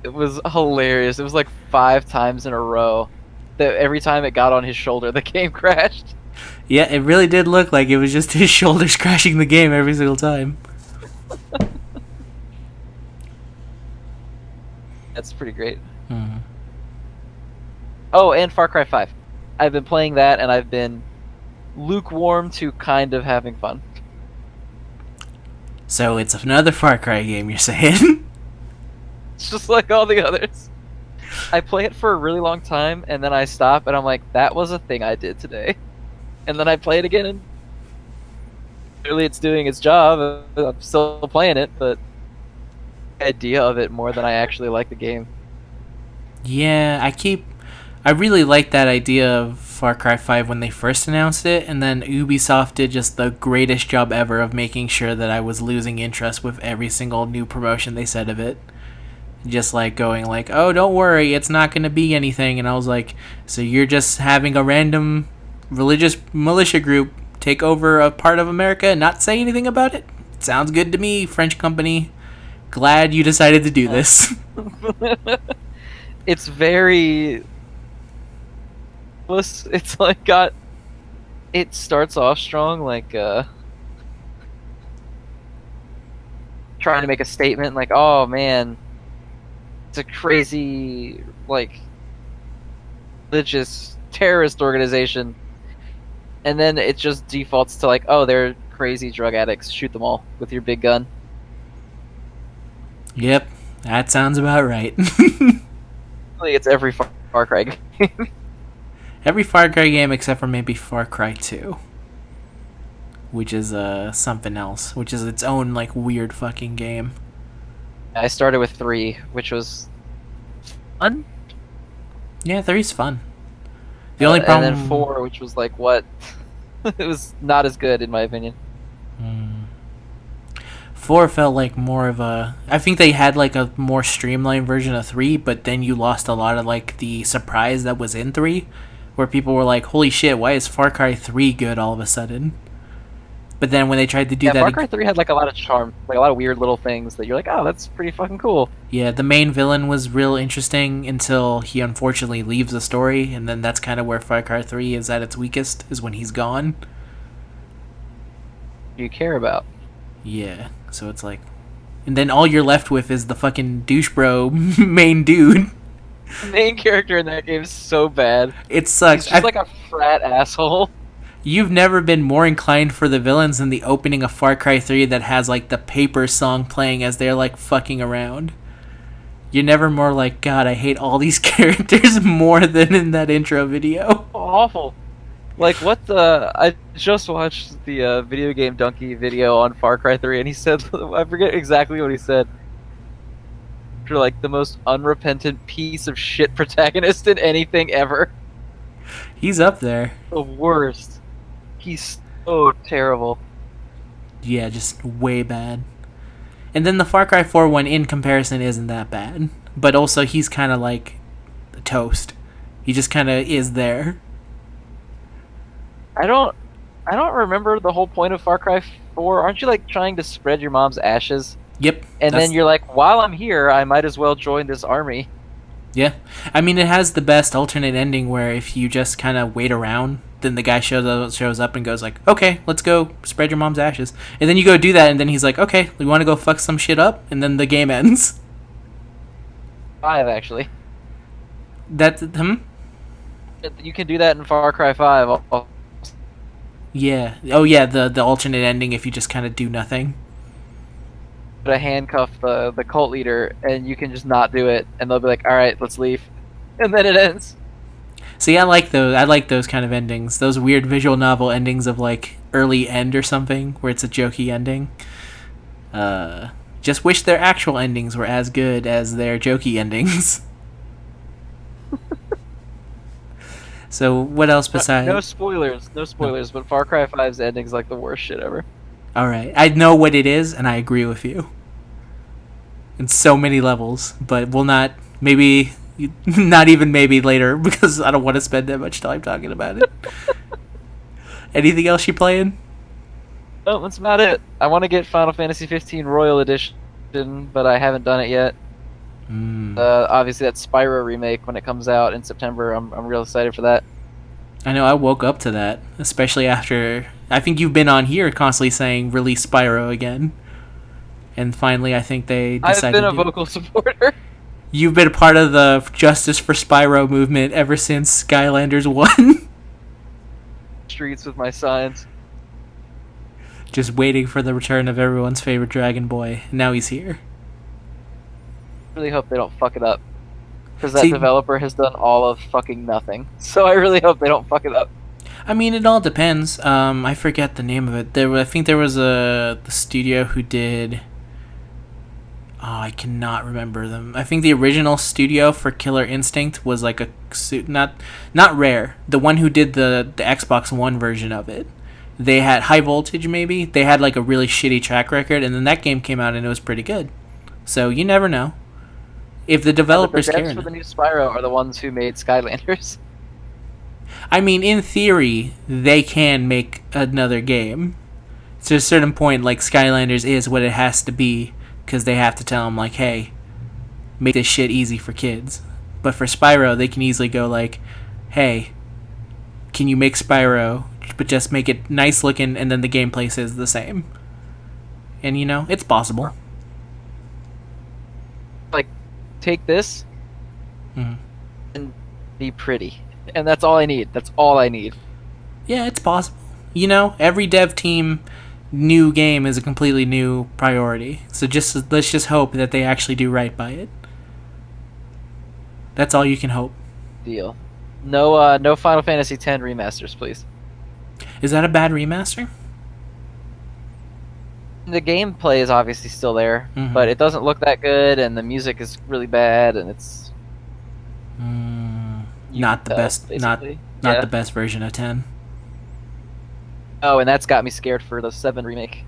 B: It was hilarious. It was like 5 times in a row that every time it got on his shoulder, the game crashed.
A: Yeah, it really did look like it was just his shoulders crashing the game every single time.
B: That's pretty great.
A: Hmm.
B: Oh, and Far Cry 5. I've been playing that, and I've been lukewarm to kind of having fun.
A: So it's another Far Cry game, you're saying?
B: It's just like all the others. I play it for a really long time, and then I stop, and I'm like, that was a thing I did today. And then I play it again, and clearly it's doing its job. I'm still playing it, but the idea of it more than I actually like the game.
A: Yeah, I really liked that idea of Far Cry 5 when they first announced it, and then Ubisoft did just the greatest job ever of making sure that I was losing interest with every single new promotion they said of it. Just like going like, oh, don't worry, it's not going to be anything. And I was like, so you're just having a random religious militia group take over a part of America and not say anything about it? Sounds good to me, French company. Glad you decided to do this.
B: It's very. It's like got. It starts off strong, like trying to make a statement, like, oh man, it's a crazy like religious terrorist organization, and then it just defaults to like, oh, they're crazy drug addicts. Shoot them all with your big gun.
A: Yep, that sounds about right.
B: Like, it's every Far Cry game.
A: Every Far Cry game except for maybe Far Cry 2, which is something else, which is its own like weird fucking game.
B: I started with 3, which was fun.
A: Yeah, 3's fun. The only problem.
B: And then 4, which was like what? It was not as good in my opinion.
A: 4 felt like more of a. I think they had like a more streamlined version of 3, but then you lost a lot of like the surprise that was in 3, where people were like, "Holy shit, why is Far Cry 3 good all of a sudden?" But then when they tried to do that,
B: Far Cry 3 had like a lot of charm, like a lot of weird little things that you're like, oh, that's pretty fucking cool.
A: yeah, the main villain was real interesting until he unfortunately leaves the story, and then that's kind of where Far Cry 3 is at its weakest, is when he's gone.
B: You care about.
A: Yeah, so it's like, and then all you're left with is the fucking douche bro main dude.
B: The main character in that game is so bad.
A: It sucks.
B: He's just like a frat asshole.
A: You've never been more inclined for the villains than the opening of Far Cry 3 that has like the paper song playing as they're like fucking around. You're never more like, God, I hate all these characters more than in that intro video.
B: Awful. Like, what the... I just watched the video game donkey video on Far Cry 3, and he said... I forget exactly what he said. You're like the most unrepentant piece of shit protagonist in anything ever.
A: He's up there.
B: The worst. He's so terrible.
A: Yeah, just way bad. And then the Far Cry 4 one, in comparison, isn't that bad. But also, he's kind of like toast. He just kind of is there.
B: I don't remember the whole point of Far Cry 4. Aren't you like trying to spread your mom's ashes?
A: Yep.
B: And then you're like, while I'm here, I might as well join this army.
A: Yeah. I mean, it has the best alternate ending where if you just kind of wait around, then the guy shows up and goes like, okay, let's go spread your mom's ashes. And then you go do that, and then he's like, okay, we want to go fuck some shit up? And then the game ends.
B: 5, actually.
A: That's,
B: You can do that in Far Cry 5.
A: Yeah. Oh, yeah, the alternate ending if you just kind of do nothing.
B: To handcuff the cult leader, and you can just not do it, and they'll be like, all right, let's leave. And then it ends.
A: See, I like those. I like those kind of endings. Those weird visual novel endings of like early end or something, where it's a jokey ending. Just wish their actual endings were as good as their jokey endings. So what else besides?
B: No spoilers, but Far Cry 5's ending's like the worst shit ever.
A: All right, I know what it is, and I agree with you. In so many levels, but we'll not. Maybe Not even maybe later, because I don't want to spend that much time talking about it. Anything else you playing?
B: Oh, that's about it. I want to get Final Fantasy 15 Royal Edition, but I haven't done it yet. Obviously, that Spyro remake when it comes out in September. I'm real excited for that.
A: I know I woke up to that, especially after I think you've been on here constantly saying release Spyro again, and finally I think they decided.
B: I've been a vocal supporter.
A: You've been a part of the Justice for Spyro movement ever since Skylanders 1.
B: Streets with my signs.
A: Just waiting for the return of everyone's favorite Dragon Boy. Now he's here.
B: Really hope they don't fuck it up. Because that developer has done all of fucking nothing. So I really hope they don't fuck it up.
A: I mean, it all depends. I forget the name of it. I think there was the studio who did... Oh, I cannot remember them. I think the original studio for Killer Instinct was like a... Not Rare. The one who did the Xbox One version of it. They had High Voltage, maybe. They had like a really shitty track record, and then that game came out and it was pretty good. So you never know. If the developers care.
B: The for the new Spyro are the ones who made Skylanders.
A: I mean, in theory, they can make another game. To a certain point, like, Skylanders is what it has to be, because they have to tell them, like, hey, make this shit easy for kids. But for Spyro, they can easily go, like, hey, can you make Spyro, but just make it nice looking, and then the gameplay says the same. And, you know, it's possible.
B: Like, take this and be pretty. And that's all I need. That's all I need.
A: Yeah, it's possible. You know, every dev team new game is a completely new priority. So let's just hope that they actually do right by it. That's all you can hope.
B: Deal. No Final Fantasy X remasters, please.
A: Is that a bad remaster?
B: The gameplay is obviously still there, but it doesn't look that good, and the music is really bad, and it's
A: not the best. Basically. Not the best version of 10.
B: Oh, and that's got me scared for the 7 remake.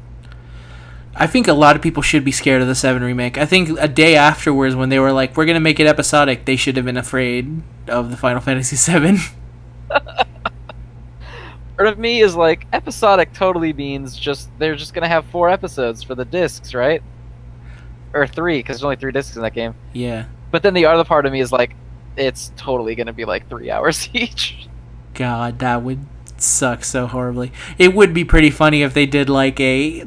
A: I think a lot of people should be scared of the 7 remake. I think a day afterwards, when they were like, "We're gonna make it episodic," they should have been afraid of the Final Fantasy 7.
B: Part of me is like, episodic totally means they're just gonna have 4 episodes for the discs, right? Or 3, because there's only 3 discs in that game.
A: Yeah.
B: But then the other part of me is like, it's totally gonna be like 3 hours each.
A: God, that would suck so horribly. It would be pretty funny if they did like a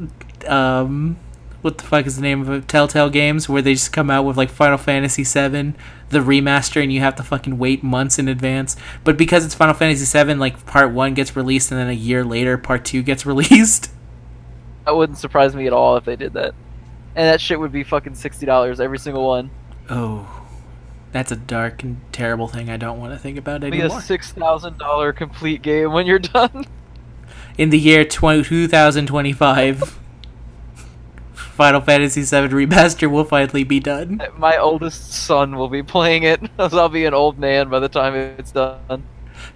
A: what the fuck is the name of it? Telltale Games, where they just come out with like Final Fantasy 7, the remaster, and you have to fucking wait months in advance. But because it's Final Fantasy 7, like part 1 gets released, and then a year later part 2 gets released.
B: That wouldn't surprise me at all if they did that. And that shit would be fucking $60 every single one.
A: Oh, that's a dark and terrible thing I don't want to think about anymore.
B: It'll be a $6,000 complete game when you're done.
A: In the year 2025, Final Fantasy VII Remaster will finally be done.
B: My oldest son will be playing it, because I'll be an old man by the time it's done.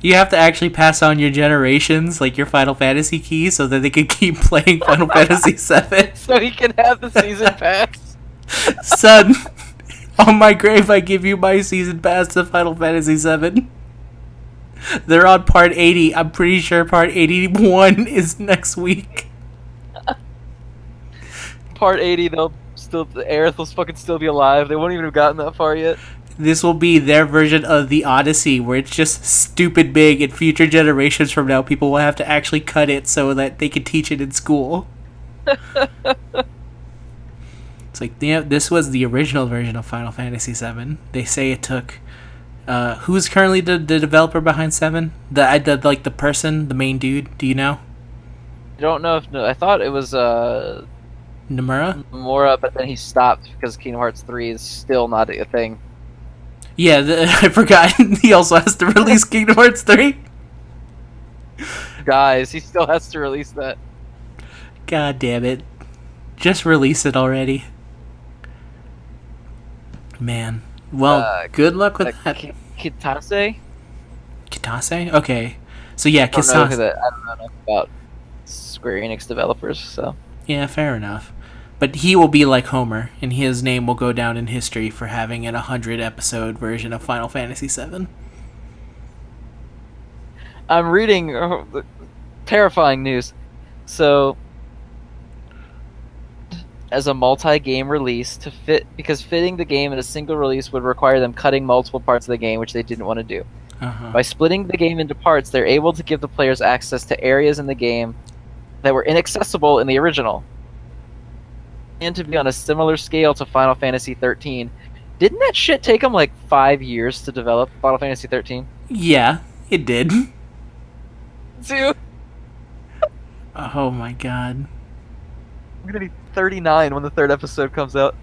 A: You have to actually pass on your generations, like your Final Fantasy key, so that they can keep playing Final Fantasy VII.
B: So he can have the season pass.
A: Son, on my grave I give you my season pass to Final Fantasy VII. They're on part 80. I'm pretty sure part 81 is next week.
B: Part 80, Aerith will fucking still be alive. They won't even have gotten that far yet.
A: This will be their version of the Odyssey, where it's just stupid big, and future generations from now, people will have to actually cut it so that they can teach it in school. It's like, this was the original version of Final Fantasy VII. They say it took... who's currently the developer behind 7? The person, the main dude, do you know?
B: I don't know if... I thought it was, Nomura, but then he stopped because Kingdom Hearts 3 is still not a thing.
A: Yeah, I forgot. He also has to release Kingdom Hearts 3.
B: Guys, he still has to release that.
A: God damn it. Just release it already. Man. Well, good luck with that.
B: Kitase?
A: Kitase? Okay. So yeah,
B: Kitase. I don't know enough about Square Enix developers, so...
A: Yeah, fair enough. But he will be like Homer, and his name will go down in history for having an 100-episode version of Final Fantasy VII.
B: I'm reading terrifying news. So, as a multi-game release to fit, because fitting the game in a single release would require them cutting multiple parts of the game, which they didn't want to do. By splitting the game into parts, they're able to give the players access to areas in the game that were inaccessible in the original, and to be on a similar scale to Final Fantasy 13. Didn't that shit take them like 5 years to develop Final Fantasy 13?
A: Yeah, it did.
B: Dude,
A: Oh my god.
B: I'm gonna be 39 when the third episode comes out.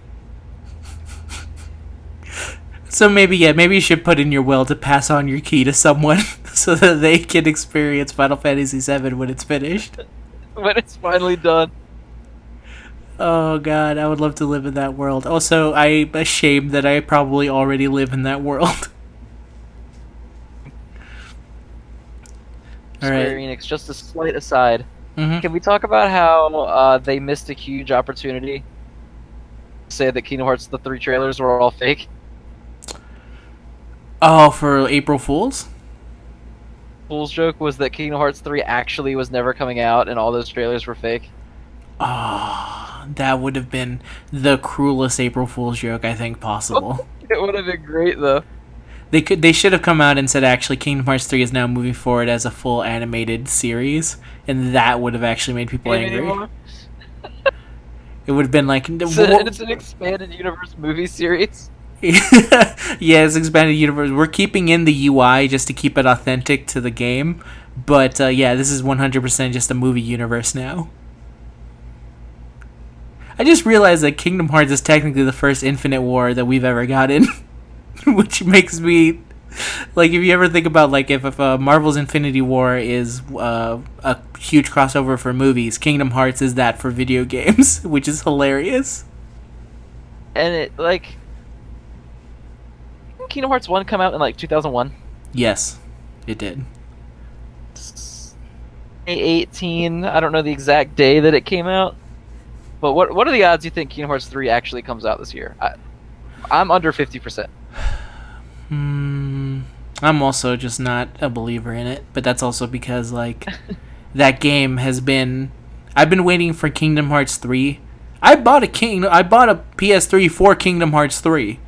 A: So maybe you should put in your will to pass on your key to someone so that they can experience Final Fantasy VII when it's finished.
B: When it's finally done.
A: Oh god, I would love to live in that world. Also, I'm ashamed that I probably already live in that world.
B: Square
A: Alright.
B: Enix, just a slight aside.
A: Mm-hmm.
B: Can we talk about how they missed a huge opportunity to say that Kingdom Hearts the 3 trailers were all fake?
A: Oh, for April Fools?
B: Fool's joke was that Kingdom Hearts 3 actually was never coming out and all those trailers were fake.
A: Oh, that would have been the cruelest April Fool's joke I think possible.
B: It would have been great though.
A: They should have come out and said actually Kingdom Hearts 3 is now moving forward as a full animated series, and that would have actually made people angry. It would have been like
B: It's an expanded universe movie series.
A: Yeah, it's expanded universe. We're keeping in the UI just to keep it authentic to the game, but yeah, this is 100% just a movie universe now. I just realized that Kingdom Hearts is technically the first Infinite War that we've ever gotten. Which makes me like, if you ever think about like if Marvel's Infinity War is a huge crossover for movies, Kingdom Hearts is that for video games, which is hilarious.
B: And it like didn't Kingdom Hearts 1 come out in like 2001?
A: Yes, it did.
B: 2018. I don't know the exact day that it came out. But what are the odds you think Kingdom Hearts 3 actually comes out this year? I'm under 50%.
A: I'm also just not a believer in it, but that's also because like that game has been. I've been waiting for Kingdom Hearts 3. I bought a PS3 for Kingdom Hearts 3,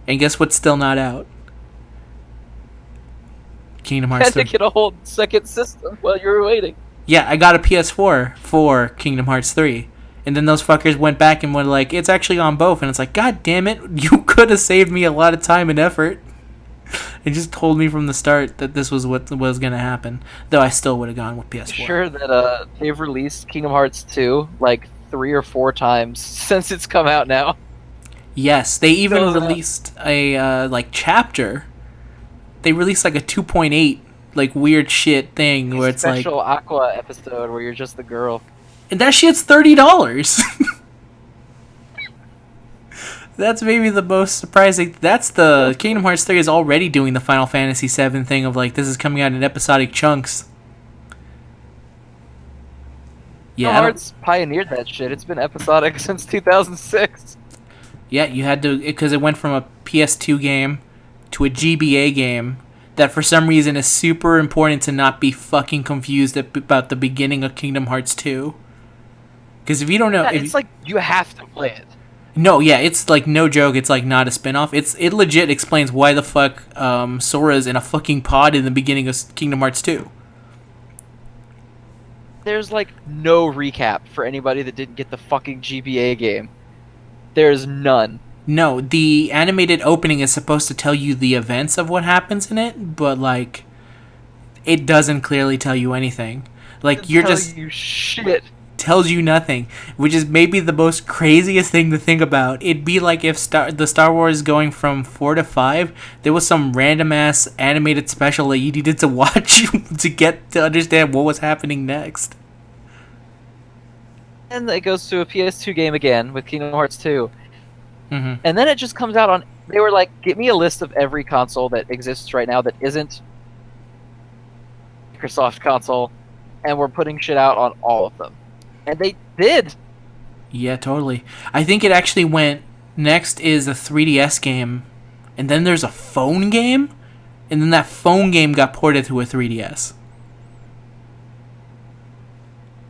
A: and guess what's still not out? Kingdom Hearts 3.
B: Had to get a whole second system while you were waiting.
A: Yeah, I got a PS4 for Kingdom Hearts 3. And then those fuckers went back and were like, it's actually on both. And it's like, god damn it, you could have saved me a lot of time and effort. It just told me from the start that this was what was going to happen. Though I still would have gone with PS4.
B: Sure that they've released Kingdom Hearts 2 like 3 or 4 times since it's come out now.
A: Yes, they even released a like chapter. They released like a 2.8 like weird shit thing where it's like
B: special Aqua episode where you're just the girl.
A: And that shit's $30. That's maybe the most surprising. That's the Kingdom Hearts 3 is already doing the Final Fantasy 7 thing of like this is coming out in episodic chunks. Yeah,
B: Kingdom Hearts pioneered that shit. It's been episodic since 2006.
A: Yeah, you had to because it went from a PS2 game to a GBA game that for some reason is super important to not be fucking confused about the beginning of Kingdom Hearts 2. Because if you don't know,
B: Yeah, it's like you have to play it.
A: No, yeah, it's like no joke. It's like not a spinoff. It legit explains why the fuck Sora's in a fucking pod in the beginning of Kingdom Hearts 2.
B: There's like no recap for anybody that didn't get the fucking GBA game. There's none.
A: No, the animated opening is supposed to tell you the events of what happens in it, but like it doesn't clearly tell you anything. Like you're just
B: you shit.
A: Tells you nothing, which is maybe the most craziest thing to think about. It'd be like if the Star Wars going from 4 to 5, there was some random ass animated special that you needed to watch to understand what was happening next.
B: And it goes to a PS2 game again with Kingdom Hearts 2.
A: Mm-hmm.
B: And then it just comes out on... They were like, get me a list of every console that exists right now that isn't Microsoft console, and we're putting shit out on all of them. And they did.
A: Yeah, totally. I think it actually went. Next is a 3DS game, and then there's a phone game, and then that phone game got ported to a 3DS.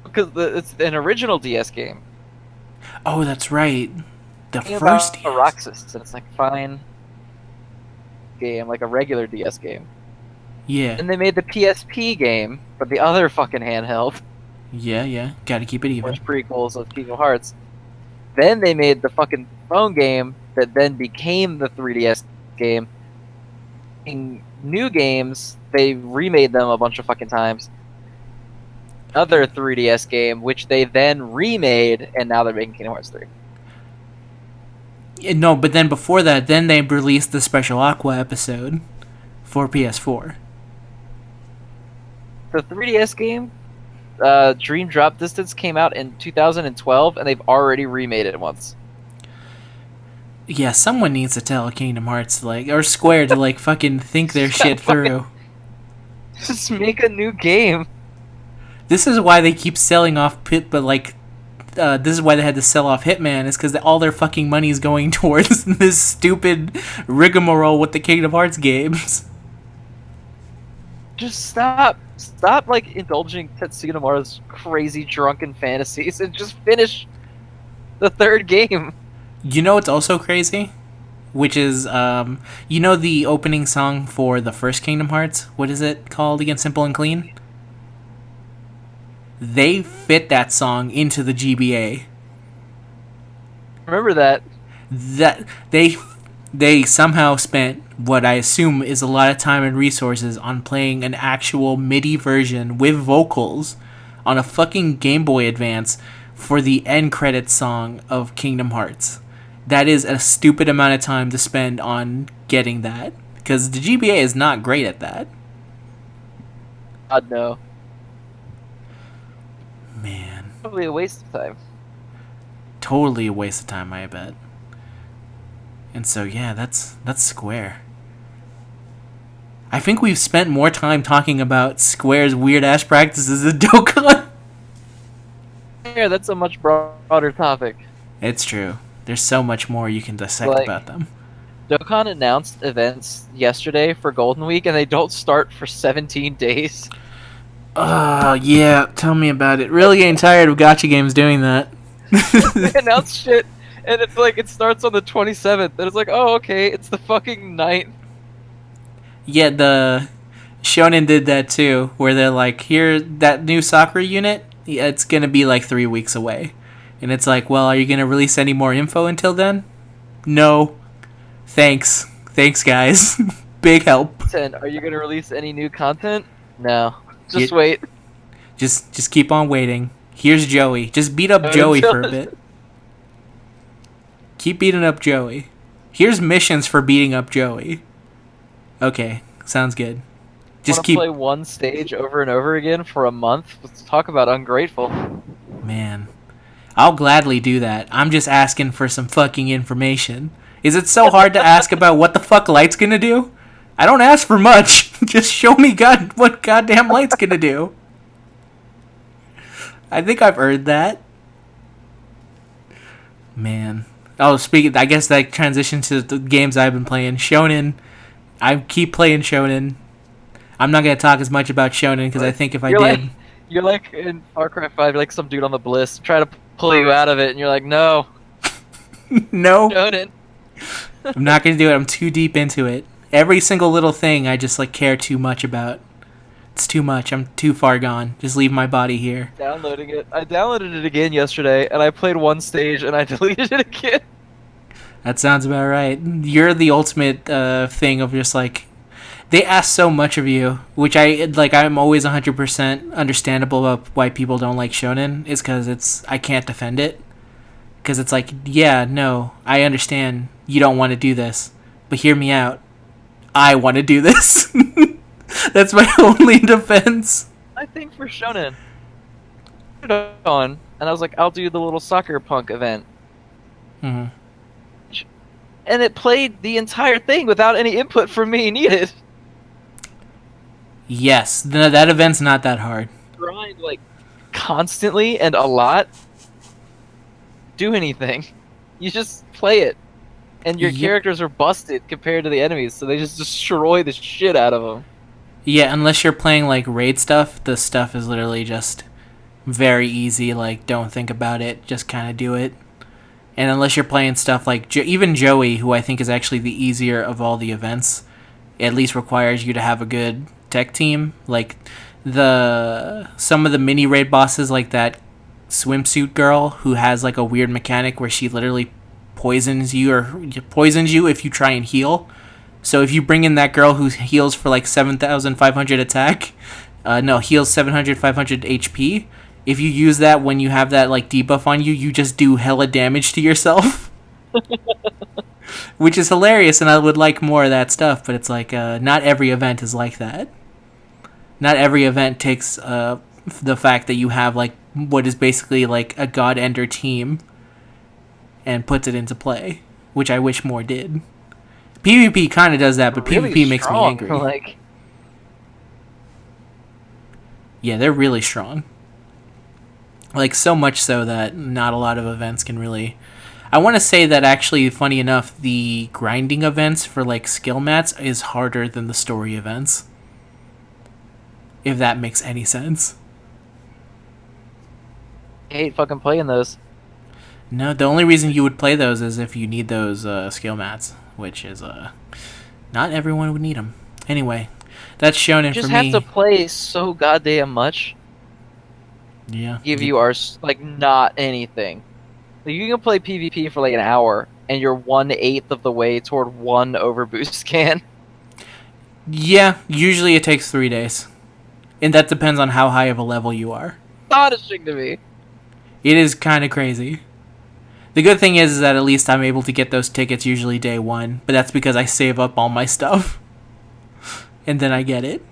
B: Because it's an original DS game.
A: Oh, that's right. The
B: Think
A: first
B: about
A: DS.
B: Roxas, and it's like fine game, like a regular DS game.
A: Yeah.
B: And they made the PSP game for the other fucking handheld,
A: Yeah. Gotta keep it even.
B: which prequels of Kingdom Hearts. Then they made the fucking phone game that then became the 3DS game. In new games, they remade them a bunch of fucking times. Another 3DS game, which they then remade, and now they're making Kingdom Hearts 3.
A: Yeah, no, but then before that, then they released the Special Aqua episode for PS4.
B: The 3DS game, Dream Drop Distance, came out in 2012, and they've already remade it once.
A: Yeah, someone needs to tell Kingdom Hearts, like, or Square to, like, fucking think their shit through.
B: Just make a new game.
A: This is why they keep selling off this is why they had to sell off Hitman, is because all their fucking money is going towards this stupid rigmarole with the Kingdom Hearts games.
B: Just stop. Stop, like, indulging Tetsuya Nomura's crazy drunken fantasies and just finish the third game.
A: You know what's also crazy? Which is, you know the opening song for the first Kingdom Hearts? What is it called again? Simple and Clean? They fit that song into the GBA.
B: Remember that.
A: That they somehow spent what I assume is a lot of time and resources on playing an actual MIDI version with vocals on a fucking Game Boy Advance for the end credits song of Kingdom Hearts. That is a stupid amount of time to spend on getting that, because the GBA is not great at that.
B: God, no.
A: Man,
B: Probably a waste of time.
A: totally a waste of time, I bet. And so yeah, that's Square. I think we've spent more time talking about Square's weird ass practices than Dokkan.
B: Yeah, that's a much broader topic.
A: It's true. There's so much more you can dissect
B: Like-
A: about them.
B: Dokkan announced events yesterday for Golden Week, and they don't start for 17 days.
A: Oh, yeah, tell me about it. Really getting tired of gacha games doing that.
B: They announced shit, and it's like it starts on the 27th, and it's like, oh, okay, it's the fucking 9th.
A: Yeah, the Shonen did that too, where they're like, here, that new Sakura unit, yeah, it's gonna be like 3 weeks away. And it's like, well, are you gonna release any more info until then? No. Thanks. Thanks, guys. Big help.
B: 10, are you gonna release any new content? No. Just
A: You-
B: wait.
A: Just keep on waiting. Here's Joey. Just beat up
B: Oh,
A: Joey
B: until-
A: for a bit. Keep beating up Joey. Here's missions for beating up Joey. Okay, sounds good. Just
B: Wanna
A: keep...
B: play one stage over and over again for a month? Let's talk about ungrateful.
A: Man, I'll gladly do that. I'm just asking for some fucking information. Is it so hard to ask about what the fuck Light's gonna do? I don't ask for much. Just show me what goddamn Light's gonna do. I think I've earned that. Man. Oh, speaking, I guess that transition to the games I've been playing. Shonen. I keep playing Shonen. I'm not gonna talk as much about Shonen because I think if I
B: You're
A: did,
B: like, you're like in Far Cry 5, you're like some dude on the Bliss, try to pull you out of it, and you're like, no,
A: no,
B: Shonen.
A: I'm not gonna do it. I'm too deep into it. Every single little thing I just like care too much about. It's too much. I'm too far gone. Just leave my body here.
B: Downloading it. I downloaded it again yesterday, and I played one stage, and I deleted it again.
A: That sounds about right. You're the ultimate thing of just like they ask so much of you, which I'm always 100% understandable about why people don't like shonen is because I can't defend it. Because it's like, yeah, no, I understand you don't want to do this, but hear me out. I want to do this. That's my only defense.
B: I think for Shonen, I put it on, and I was like, I'll do the little soccer punk event.
A: hmm
B: And it played the entire thing without any input from me needed.
A: Yes, that event's not that hard.
B: Grind, like, constantly and a lot. do anything. You just play it, and your
A: Yep.
B: characters are busted compared to the enemies, so they just destroy the shit out of them.
A: Yeah, unless you're playing like raid stuff, the stuff is literally just very easy. Like, don't think about it, just kind of do it. And unless you're playing stuff like even Joey, who I think is actually the easier of all the events, at least requires you to have a good tech team. Like some of the mini raid bosses, like that swimsuit girl who has like a weird mechanic where she literally poisons you if you try and heal. So if you bring in that girl who heals for like 7,500 attack, heals 700, 500 HP. If you use that when you have that like debuff on you, you just do hella damage to yourself. Which is hilarious, and I would like more of that stuff, but it's like not every event is like that. Not every event takes the fact that you have like what is basically like a God Ender team and puts it into play, which I wish more did. PvP kind of does that, but
B: Really
A: PvP makes me
B: strong,
A: angry.
B: Like,
A: yeah, they're really strong. Like, so much so that not a lot of events can really... I want to say that actually, funny enough, the grinding events for, like, skill mats is harder than the story events. If that makes any sense.
B: I hate fucking playing those.
A: No, the only reason you would play those is if you need those skill mats, which is, not everyone would need them. Anyway, that's shonen
B: You just
A: for
B: have
A: me.
B: to play so goddamn much.
A: Yeah.
B: Give you our, like, not anything. Like, you can play PvP for like an hour, and you're 1/8 of the way toward one overboost scan.
A: Yeah, usually it takes 3 days. And that depends on how high of a level you are.
B: Astonishing to me.
A: It is kind of crazy. The good thing is that at least I'm able to get those tickets usually day one, but that's because I save up all my stuff. And then I get it.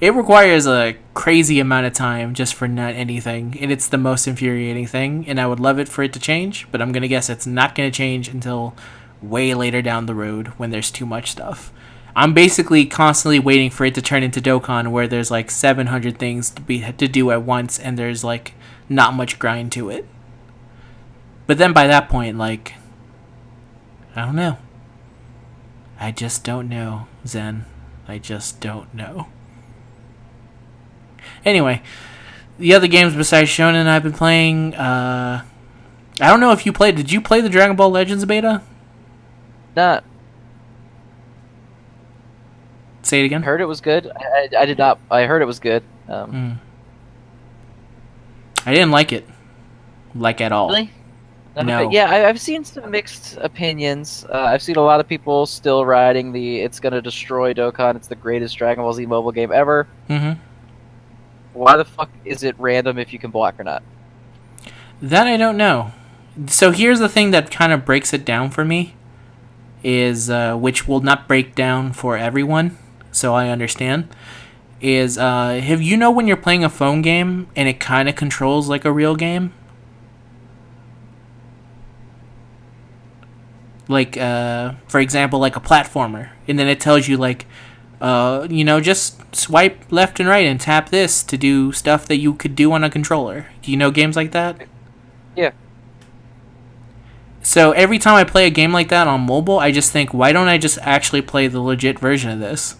A: It requires a crazy amount of time just for not anything, and it's the most infuriating thing, and I would love it for it to change, but I'm going to guess it's not going to change until way later down the road when there's too much stuff. I'm basically constantly waiting for it to turn into Dokkan where there's like 700 things to do at once, and there's like not much grind to it. But then by that point, like, I don't know. I just don't know, Zen. I just don't know. Anyway, the other games besides Shonen I've been playing, I don't know if you played. Did you play the Dragon Ball Legends beta?
B: Not.
A: Say it again.
B: I heard it was good. I did not. I heard it was good.
A: I didn't like it. Like at all.
B: Really?
A: No.
B: Yeah, I've seen some mixed opinions. I've seen a lot of people still riding the "it's gonna destroy Dokkan. It's the greatest Dragon Ball Z mobile game ever."
A: Mm-hmm.
B: Why the fuck is it random if you can block or not?
A: That I don't know. So here's the thing that kind of breaks it down for me, is which will not break down for everyone, so I understand. Is have you know when you're playing a phone game and it kind of controls like a real game? Like, for example, like a platformer, and then it tells you like, just swipe left and right and tap this to do stuff that you could do on a controller. Do you know games like that?
B: Yeah.
A: So every time I play a game like that on mobile, I just think, why don't I just actually play the legit version of this?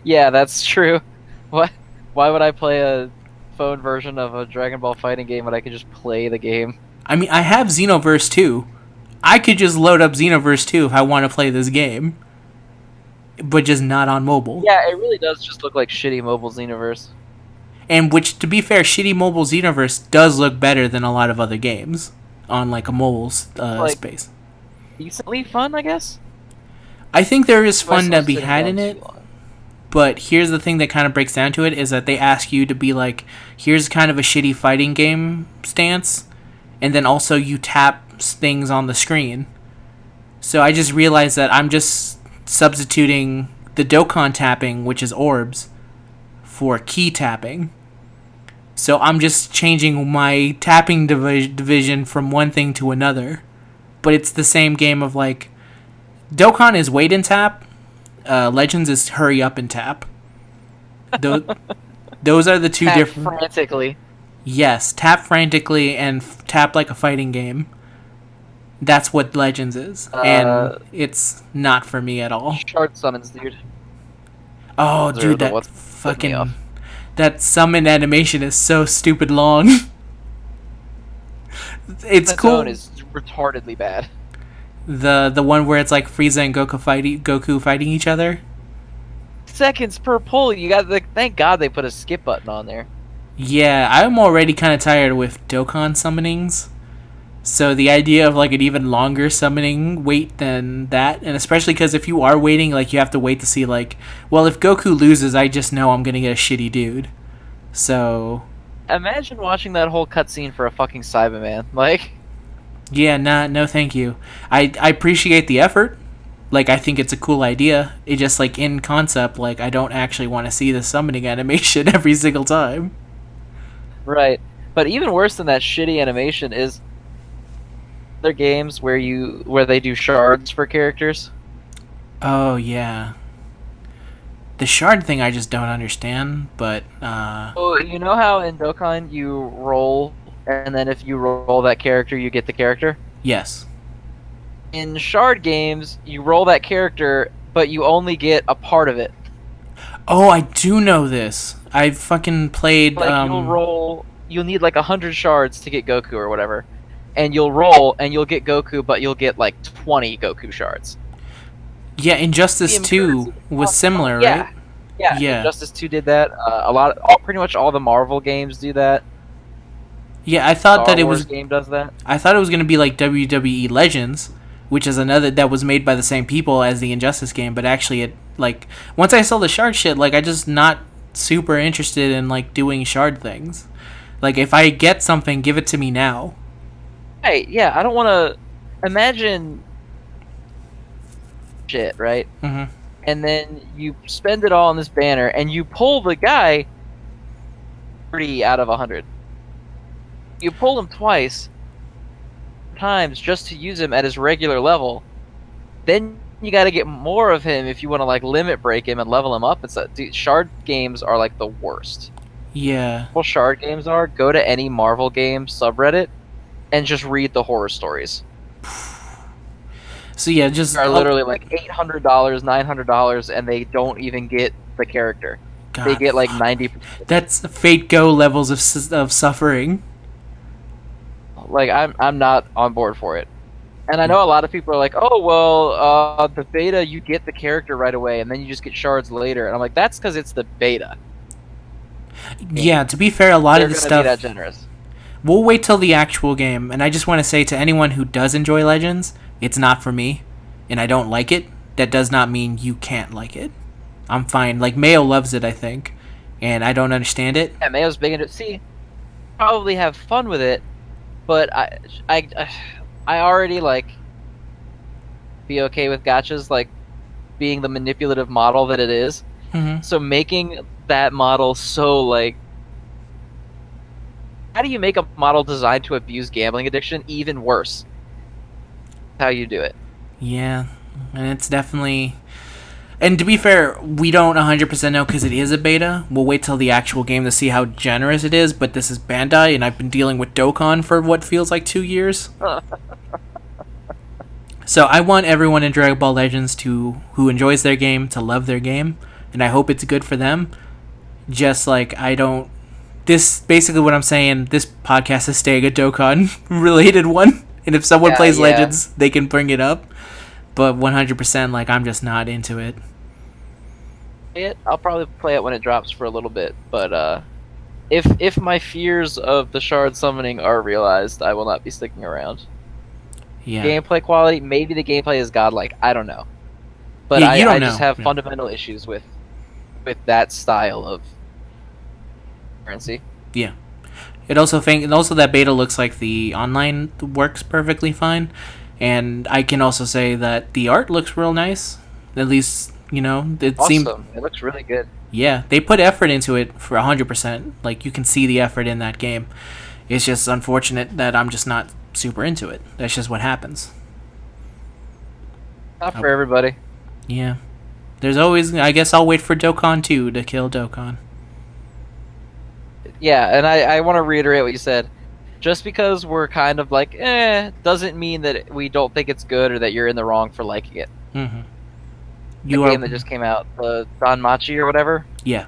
B: Yeah, that's true. What? Why would I play a phone version of a Dragon Ball fighting game when I could just play the game?
A: I mean, I have Xenoverse 2. I could just load up Xenoverse 2 if I want to play this game, but just not on mobile.
B: Yeah, it really does just look like shitty mobile Xenoverse.
A: And which, to be fair, shitty mobile Xenoverse does look better than a lot of other games on like a mobile space.
B: Decently fun, I guess.
A: I think there is fun to
B: Myself
A: be
B: sitting
A: had
B: down
A: in
B: too
A: it,
B: long.
A: but here's the thing that kind of breaks down to it is that they ask you to be like, here's kind of a shitty fighting game stance, and then also you tap things on the screen. So I just realized that I'm just substituting the Dokkan tapping, which is orbs, for key tapping. So I'm just changing my tapping division from one thing to another. But it's the same game of like, Dokkan is wait and tap, Legends is hurry up and tap. Those are the two different.
B: Frantically.
A: Yes, tap frantically and tap like a fighting game. That's what Legends is, and
B: Uh,
A: it's not for me at all.
B: shard summons, dude.
A: Oh,
B: Those are
A: dude,
B: the
A: that
B: what's putting me
A: fucking
B: off.
A: that summon animation is so stupid long.
B: On
A: It's
B: its own
A: cool.
B: is retardedly bad.
A: The one where it's like Frieza and Goku fighting each other.
B: Seconds per pull. You got the. Thank God they put a skip button on there.
A: Yeah, I'm already kind of tired with Dokkan summonings. So the idea of like an even longer summoning wait than that, and especially because if you are waiting, like you have to wait to see like, well, if Goku loses, I just know I'm gonna get a shitty dude. So
B: Imagine watching that whole cutscene for a fucking Cyberman. Like,
A: yeah, nah, no, thank you. I appreciate the effort. Like I think it's a cool idea. It just like in concept, like I don't actually want to see the summoning animation every single time.
B: right. But even worse than that shitty animation is other games where they do shards for characters.
A: Oh yeah, the shard thing I just don't understand. But
B: So you know how in Dokkan you roll, and then if you roll that character, you get the character.
A: yes.
B: In shard games, you roll that character, but you only get a part of it.
A: Oh, I do know this. I fucking played.
B: Like you'll need like 100 shards to get Goku or whatever, and you'll roll and you'll get Goku, but you'll get like 20 Goku shards.
A: Yeah, Injustice
B: The
A: 2 was similar, right?
B: Yeah, yeah.
A: Yeah.
B: Injustice 2 did that. Pretty much all the Marvel games do that.
A: Yeah, I thought
B: Star
A: that it
B: Wars
A: was.
B: game does that.
A: I thought it was gonna be like WWE Legends, which is another that was made by the same people as the Injustice game, but actually it like once I saw the shard shit, like I just not super interested in like doing shard things. Like if I get something, give it to me now.
B: Hey, yeah, I don't want to imagine shit, right?
A: Mm-hmm.
B: And then you spend it all on this banner, and you pull the guy 30 out of 100. You pull him twice times just to use him at his regular level. Then you got to get more of him if you want to like limit break him and level him up. Dude, shard games are like the worst.
A: Yeah.
B: Well, shard games are. Go to any Marvel game subreddit and just read the horror stories.
A: So yeah, just
B: Are literally like $800, $900, and they don't even get the character.
A: God,
B: They get like 90%.
A: that's Fate Go levels of suffering.
B: Like I'm not on board for it. And I know a lot of people are like, "Oh well, the beta you get the character right away, and then you just get shards later." And I'm like, "That's because it's the beta.
A: Yeah, to be fair, a lot
B: They're
A: of the
B: gonna
A: stuff.
B: be that generous."
A: We'll wait till the actual game, and I just want to say to anyone who does enjoy Legends, it's not for me, and I don't like it. That does not mean you can't like it. I'm fine. Like Mayo loves it, I think, and I don't understand it.
B: Yeah, Mayo's big into. See, probably have fun with it, but I already like be okay with gachas like being the manipulative model that it is.
A: Mm-hmm.
B: So making that model so like, how do you make a model designed to abuse gambling addiction even worse? How you do it?
A: Yeah, and it's definitely. And to be fair, we don't 100% know because it is a beta. We'll wait till the actual game to see how generous it is, but this is Bandai, and I've been dealing with Dokkan for what feels like 2 years. So I want everyone in Dragon Ball Legends who enjoys their game to love their game, and I hope it's good for them. Just like I don't. This basically what I'm saying. This podcast is staying a Dokkan related one, and if someone plays Legends, they can bring it up. But 100%, like I'm just not into it.
B: I'll probably play it when it drops for a little bit, but if my fears of the shard summoning are realized, I will not be sticking around.
A: Yeah.
B: Gameplay quality, maybe the gameplay is godlike. I don't know, but
A: Yeah, you don't
B: I just
A: know.
B: have
A: Yeah.
B: fundamental issues with that style of currency.
A: Yeah. It also that beta looks like the online works perfectly fine, and I can also say that the art looks real nice. At least it seems.
B: Awesome. It looks really good.
A: Yeah, they put effort into it for 100%. Like you can see the effort in that game. It's just unfortunate that I'm just not super into it. That's just what happens.
B: Not for everybody.
A: Yeah. There's always. I guess I'll wait for Dokkan 2 to kill Dokkan.
B: Yeah, and I want to reiterate what you said. Just because we're kind of like, doesn't mean that we don't think it's good or that you're in the wrong for liking it.
A: Mm-hmm.
B: The
A: You are,
B: game that just came out, the Don Machi or whatever,
A: yeah.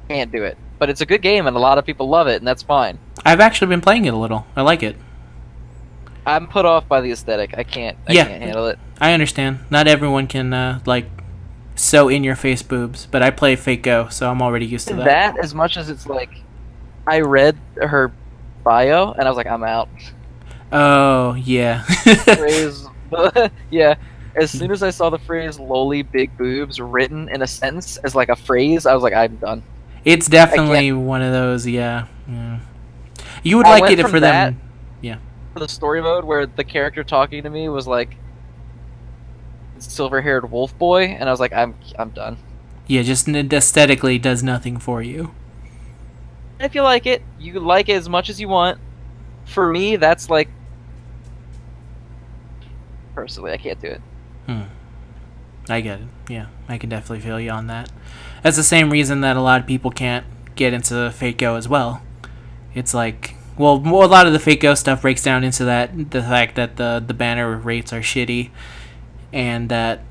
B: can't do it. But it's a good game, and a lot of people love it, and that's fine.
A: I've actually been playing it a little. I like it.
B: I'm put off by the aesthetic. I can't handle it.
A: I understand. Not everyone can sew in your face boobs, but I play Fake Go, so I'm already used to that.
B: That as much as it's like, I read her bio and I was like, I'm out.
A: Oh yeah.
B: Phrase, yeah. As soon as I saw the phrase "lowly big boobs" written in a sentence as like a phrase, I was like, I'm done.
A: It's definitely one of those. Yeah. You would like it for them. Yeah.
B: For the story mode where the character talking to me was like silver-haired wolf boy, and I was like, I'm done.
A: Yeah, just aesthetically does nothing for you.
B: If you like it, you can like it as much as you want. For me, that's like, personally, I can't do it.
A: I get it. Yeah, I can definitely feel you on that. That's the same reason that a lot of people can't get into Fake Go as well. It's like, well, a lot of the Fake Go stuff breaks down into the fact that the banner rates are shitty, and that.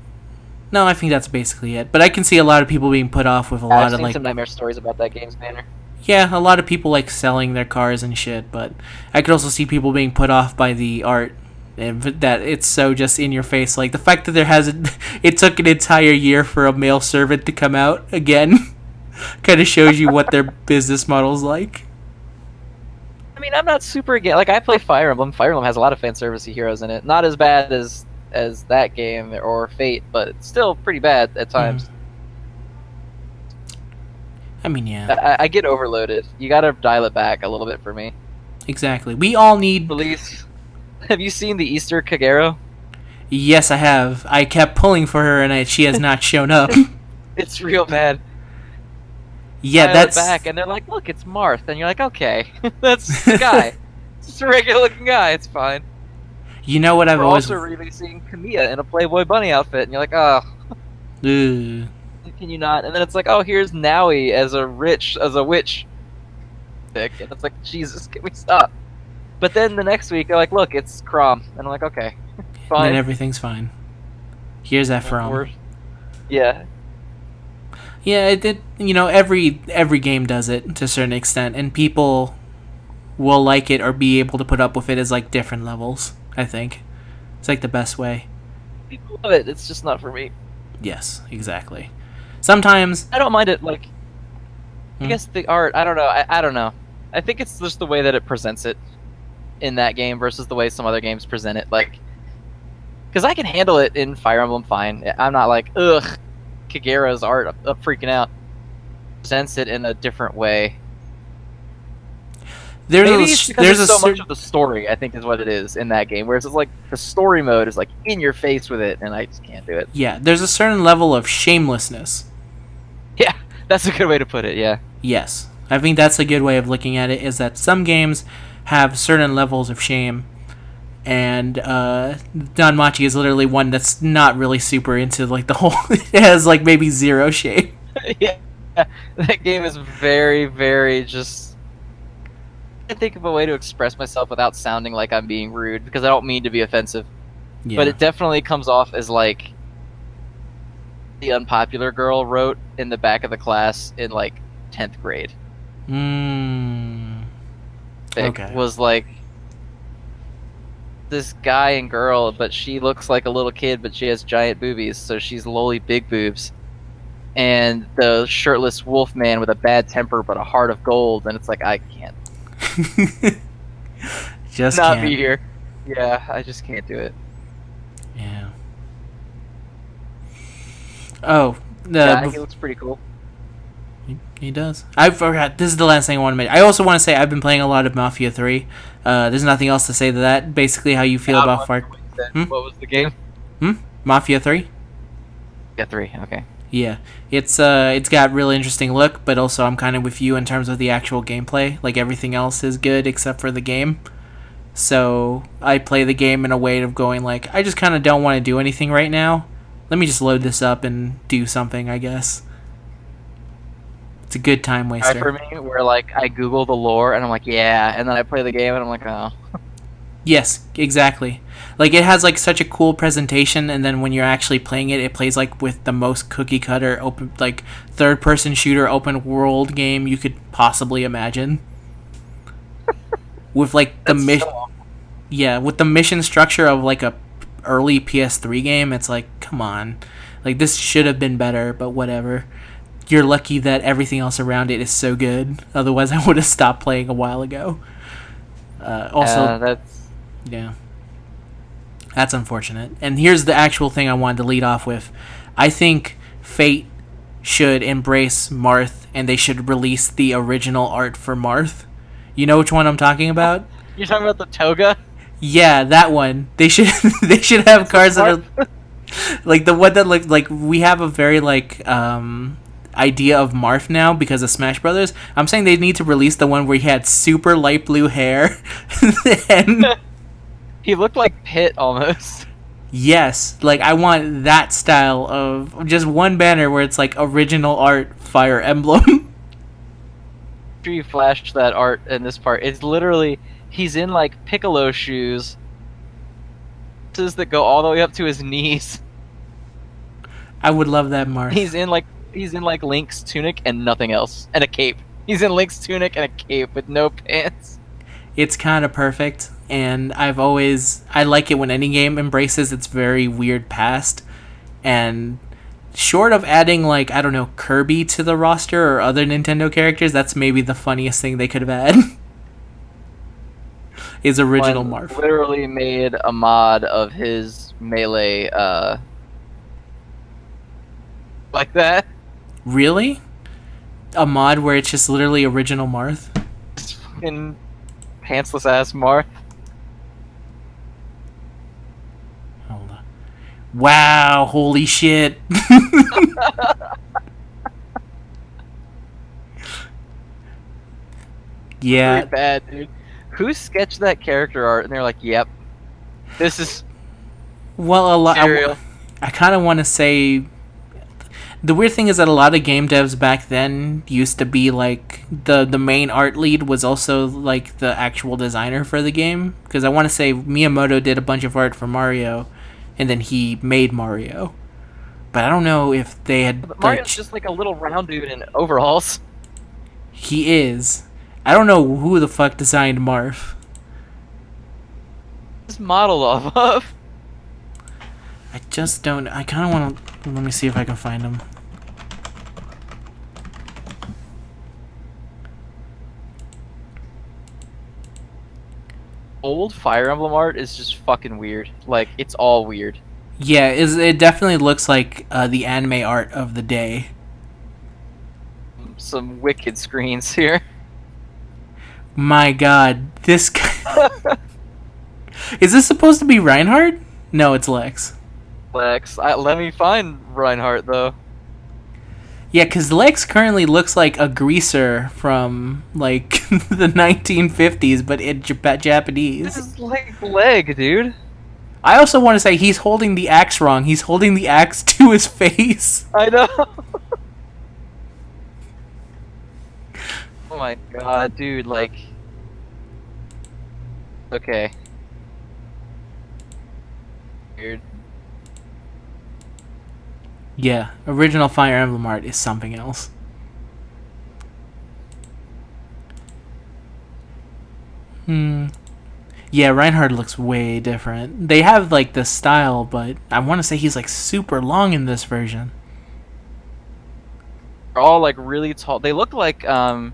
A: No, I think that's basically it. But I can see a lot of people being put off with a lot
B: I've
A: of
B: seen
A: like.
B: some nightmare stories about that game's banner.
A: Yeah, a lot of people like selling their cars and shit, but I could also see people being put off by the art and that it's so just in your face. Like the fact that it took an entire year for a male servant to come out again, kind of shows you what their business model's like.
B: I mean, I'm not super against. Like, I play Fire Emblem. Fire Emblem has a lot of fan servicey heroes in it. Not as bad as that game or Fate, but it's still pretty bad at times.
A: I mean, yeah.
B: I get overloaded. You gotta dial it back a little bit for me.
A: Exactly. We all need...
B: Release. Have you seen the Easter Kagero?
A: Yes, I have. I kept pulling for her, and she has not shown up.
B: It's real bad.
A: Yeah,
B: dial
A: that's...
B: it back, and they're like, look, it's Marth. And you're like, okay. That's the guy. It's just a regular-looking guy. It's fine.
A: You know what I've always...
B: also releasing Kamiya in a Playboy Bunny outfit, and you're like, oh.
A: Ugh.
B: Can you not? And then it's like, oh, here's Naui as a witch pick, and it's like, Jesus, can we stop? But then the next week, they're like, look, it's Crom, and I'm like, okay, fine.
A: And then everything's fine. Here's Ephraim.
B: Yeah.
A: Yeah, every game does it to a certain extent, and people will like it or be able to put up with it as like different levels. I think it's like the best way.
B: People love it. It's just not for me.
A: Yes, exactly. Sometimes
B: I don't mind it. Like, I guess the art. I don't know. I don't know. I think it's just the way that it presents it in that game versus the way some other games present it. Like, because I can handle it in Fire Emblem fine. I'm not like, ugh, Kagero's art. I'm freaking out. Presents it in a different way. There's so much of the story, I think, is what it is in that game. Whereas it's like the story mode is like in your face with it, and I just can't do it.
A: Yeah, there's a certain level of shamelessness.
B: Yeah, that's a good way to put it. Yeah.
A: Yes, I think that's a good way of looking at it. Is that some games have certain levels of shame, and Danmachi is literally one that's not really super into like the whole. It has like maybe zero shame.
B: Yeah, that game is very, very just. I think of a way to express myself without sounding like I'm being rude, because I don't mean to be offensive. Yeah. But it definitely comes off as like the unpopular girl wrote in the back of the class in like 10th grade.
A: Okay.
B: Was like this guy and girl, but she looks like a little kid, but she has giant boobies, so she's lowly big boobs. And the shirtless wolf man with a bad temper but a heart of gold, and it's like, I can't.
A: Just
B: not
A: can't.
B: Be here. Yeah, I just can't do it.
A: Yeah. Oh,
B: he looks pretty cool.
A: He does. I forgot. This is the last thing I want to mention. I also want to say I've been playing a lot of Mafia 3. There's nothing else to say to that. Basically, how you feel about Far.
B: What was the game?
A: Mafia 3.
B: Yeah, 3. Okay.
A: Yeah, it's got really interesting look, but also I'm kind of with you in terms of the actual gameplay. Like everything else is good except for the game. So I play the game in a way of going like, I just kind of don't want to do anything right now. Let me just load this up and do something, I guess. It's a good time
B: Try for
A: waster.
B: me, where like I Google the lore and I'm like, yeah, and then I play the game and I'm like, oh,
A: Yes, exactly. Like it has like such a cool presentation, and then when you're actually playing it, it plays like with the most cookie cutter open like third person shooter open world game you could possibly imagine. With like the
B: that's
A: mission,
B: so.
A: yeah, with the mission structure of like a early PS3 game, it's like come on, like this should have been better, but whatever. You're lucky that everything else around it is so good. Otherwise, I would have stopped playing a while ago. Also,
B: That's
A: yeah. That's unfortunate. And here's the actual thing I wanted to lead off with. I think Fate should embrace Marth and they should release the original art for Marth. You know which one I'm talking about?
B: you're talking about the toga.
A: Yeah, that one. They should they should have
B: That's the
A: cards that
B: smart.
A: are like the one that looks like we have a very like idea of Marth now because of Smash Brothers. I'm saying they need to release the one where he had super light blue hair and
B: He looked like Pit almost.
A: yes, like I want that style of just one banner where it's like original art Fire Emblem.
B: After you flashed that art in this part, it's literally he's in like Piccolo shoes that go all the way up to his knees.
A: I would love that Marth.
B: He's in like Link's tunic and nothing else, and a cape. He's in Link's tunic and a cape with no pants.
A: It's kind of perfect, and I like it when any game embraces its very weird past, and short of adding like I don't know Kirby to the roster or other Nintendo characters, that's maybe the funniest thing they could have had. Is original
B: One
A: Marth.
B: literally made a mod of his melee like that.
A: Really? A mod where it's just literally original Marth?
B: This fucking pantsless ass Marth.
A: Hold on. Wow, holy shit. Yeah.
B: Really bad, dude. Who sketched that character art? And they're like, "Yep, this is
A: Well, a lot.
B: serial."
A: I kind of want to say the weird thing is that a lot of game devs back then used to be like the main art lead was also like the actual designer for the game because I want to say Miyamoto did a bunch of art for Mario, and then he made Mario. But I don't know if they had.
B: But Mario's just like a little round dude in overalls.
A: He is. I don't know who the fuck designed Marth.
B: It's modeled off of.
A: I just don't. I kind of want to. Let me see if I can find him.
B: Old Fire Emblem art is just fucking weird. Like, it's all weird.
A: Yeah, it definitely looks like the anime art of the day.
B: Some wicked screens here.
A: My God, this guy. Is this supposed to be Reinhardt? No, it's Lex.
B: Lex, let me find Reinhardt though.
A: Yeah, because Lex currently looks like a greaser from like the 1950s, but in Japanese.
B: This is like leg, dude.
A: I also want to say he's holding the axe wrong. He's holding the axe to his face.
B: I know. Oh my god, dude, like... Okay. Weird.
A: Yeah, original Fire Emblem art is something else. Yeah, Reinhardt looks way different. They have like the style, but I want to say he's like super long in this version.
B: They're all like really tall. They look like the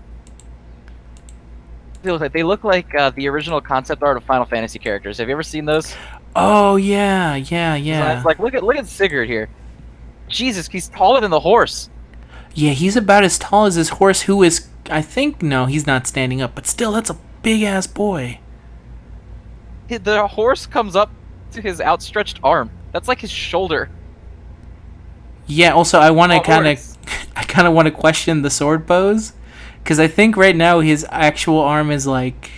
B: original concept art of Final Fantasy characters. Have you ever seen those?
A: Oh yeah.
B: It's like look at Sigurd here. Jesus, he's taller than the horse.
A: Yeah, he's about as tall as his horse, who is I think no, he's not standing up, but still, that's a big ass boy.
B: The horse comes up to his outstretched arm. That's like his shoulder.
A: Yeah. Also, I want to kind of,
B: Horse.
A: I kind of want to question the sword pose, because I think right now his actual arm is like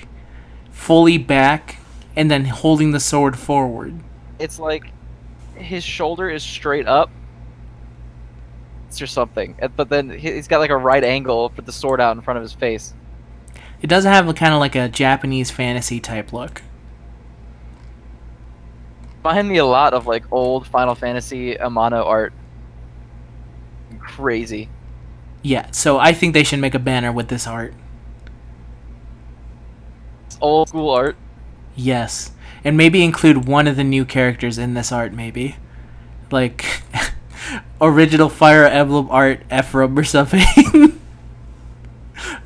A: fully back and then holding the sword forward.
B: It's like his shoulder is straight up, or something. But then he's got like a right angle for the sword out in front of his face.
A: It does have kind of like a Japanese fantasy type look.
B: Remind me a lot of like old Final Fantasy Amano art. Crazy.
A: Yeah, so I think they should make a banner with this art.
B: It's old school art.
A: Yes. And maybe include one of the new characters in this art, maybe. Like, original Fire Emblem art Ephraim or something.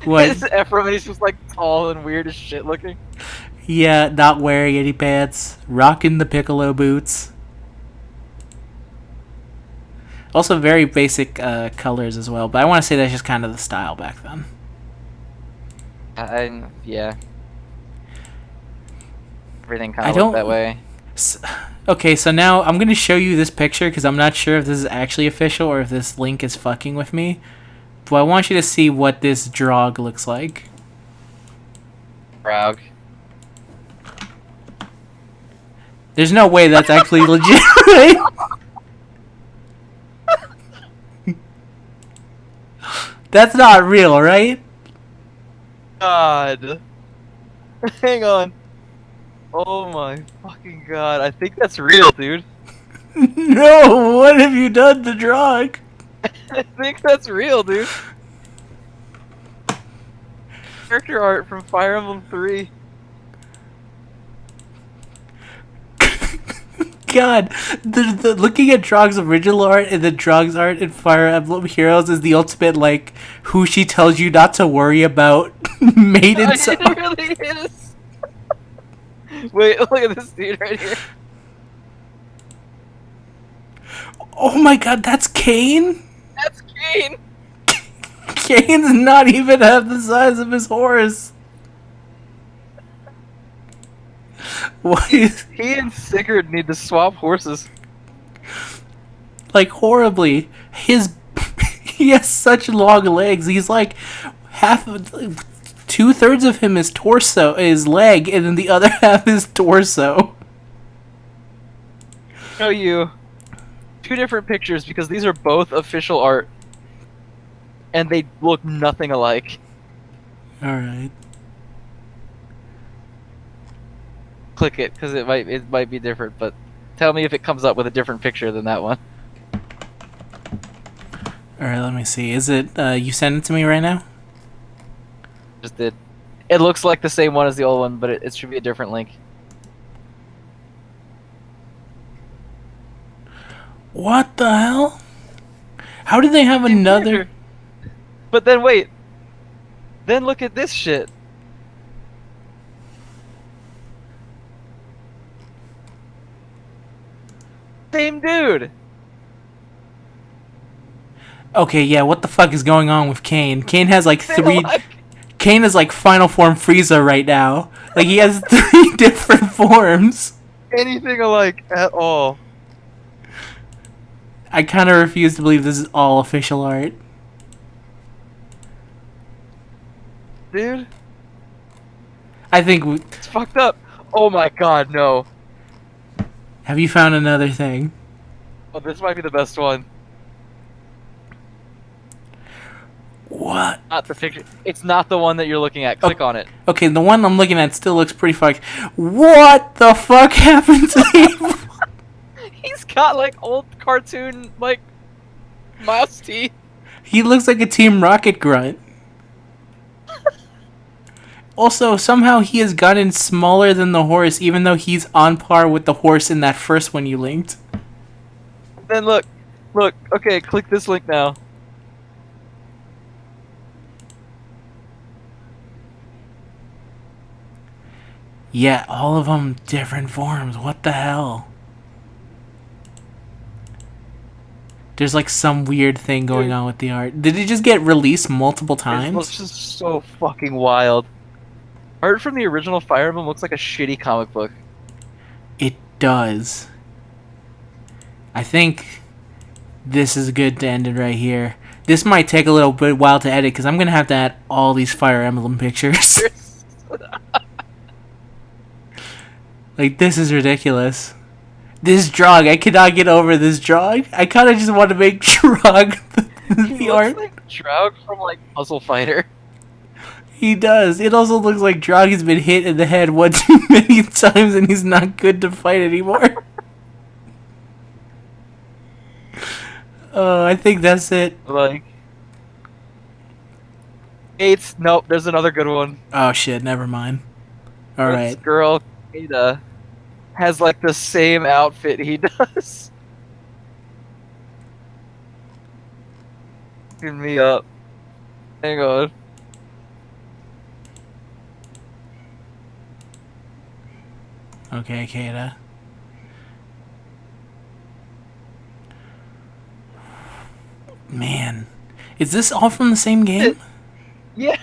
A: What?
B: It's Ephraim and he's just like tall and weird as shit looking.
A: Yeah, not wearing any pants. Rocking the Piccolo boots. Also very basic colors as well. But I want to say that's just kind of the style back then.
B: Yeah. Everything kind of looked that way.
A: Okay, so now I'm going to show you this picture because I'm not sure if this is actually official or if this link is fucking with me. But I want you to see what this Draug looks like.
B: Draug.
A: There's no way that's actually legit, right? That's not real, right?
B: God. Hang on. Oh my fucking god. I think that's real, dude.
A: No, what have you done to Draug?
B: I think that's real, dude. Character art from Fire Emblem 3.
A: God, looking at Draug's original art and the Draug's art in Fire Emblem Heroes is the ultimate, like, who she tells you not to worry about maiden.
B: It really is. Wait, look at this dude right here.
A: Oh my god, that's Kane?
B: That's Kane.
A: Kane's not even half the size of his horse. What is...
B: He and Sigurd need to swap horses.
A: Like, horribly. He has such long legs. He's like half of... 2/3 of him is torso, is leg, and then the other half is torso.
B: Show you two different pictures because these are both official art, and they look nothing alike.
A: All right.
B: Click it because it might be different, but tell me if it comes up with a different picture than that one.
A: All right, let me see. Is it you send it to me right now?
B: Just did. It looks like the same one as the old one, but it should be a different link.
A: What the hell? How did they have another?
B: But then wait. Then look at this shit. Same dude.
A: Okay, yeah. What the fuck is going on with Kane? Kane has like three. Kane is like final form Frieza right now. Like he has 3 different forms.
B: Anything alike at all.
A: I kind of refuse to believe this is all official art.
B: Dude.
A: I think
B: It's fucked up. Oh my god, no.
A: Have you found another thing?
B: Oh, this might be the best one.
A: What?
B: Not the picture. It's not the one that you're looking at. Click on it.
A: Okay, the one I'm looking at still looks pretty fucked. What the fuck happened to him?
B: He's got like old cartoon like mouse teeth.
A: He looks like a Team Rocket grunt. Also, somehow he has gotten smaller than the horse, even though he's on par with the horse in that first one you linked.
B: Then look. Okay, click this link now.
A: Yeah, all of them different forms. What the hell? There's like some weird thing going on with the art. Did it just get released multiple times?
B: It looks just so fucking wild. Art from the original Fire Emblem looks like a shitty comic book.
A: It does. I think this is good to end it right here. This might take a little bit while to edit because I'm going to have to add all these Fire Emblem pictures. Like, this is ridiculous. This Draug, I cannot get over this Draug. I kind of just want to make Draug
B: He
A: The
B: looks
A: art.
B: like Draug from like Puzzle Fighter.
A: He does. It also looks like Draug has been hit in the head one too many times and he's not good to fight anymore. I think that's it.
B: Like, Gates. Nope, there's another good one.
A: Oh shit, never mind.
B: This
A: Alright.
B: girl, Ada, has like the same outfit he does. Give me up. Hang on.
A: Okay, Kata. Man. Is this all from the same game?
B: Yeah,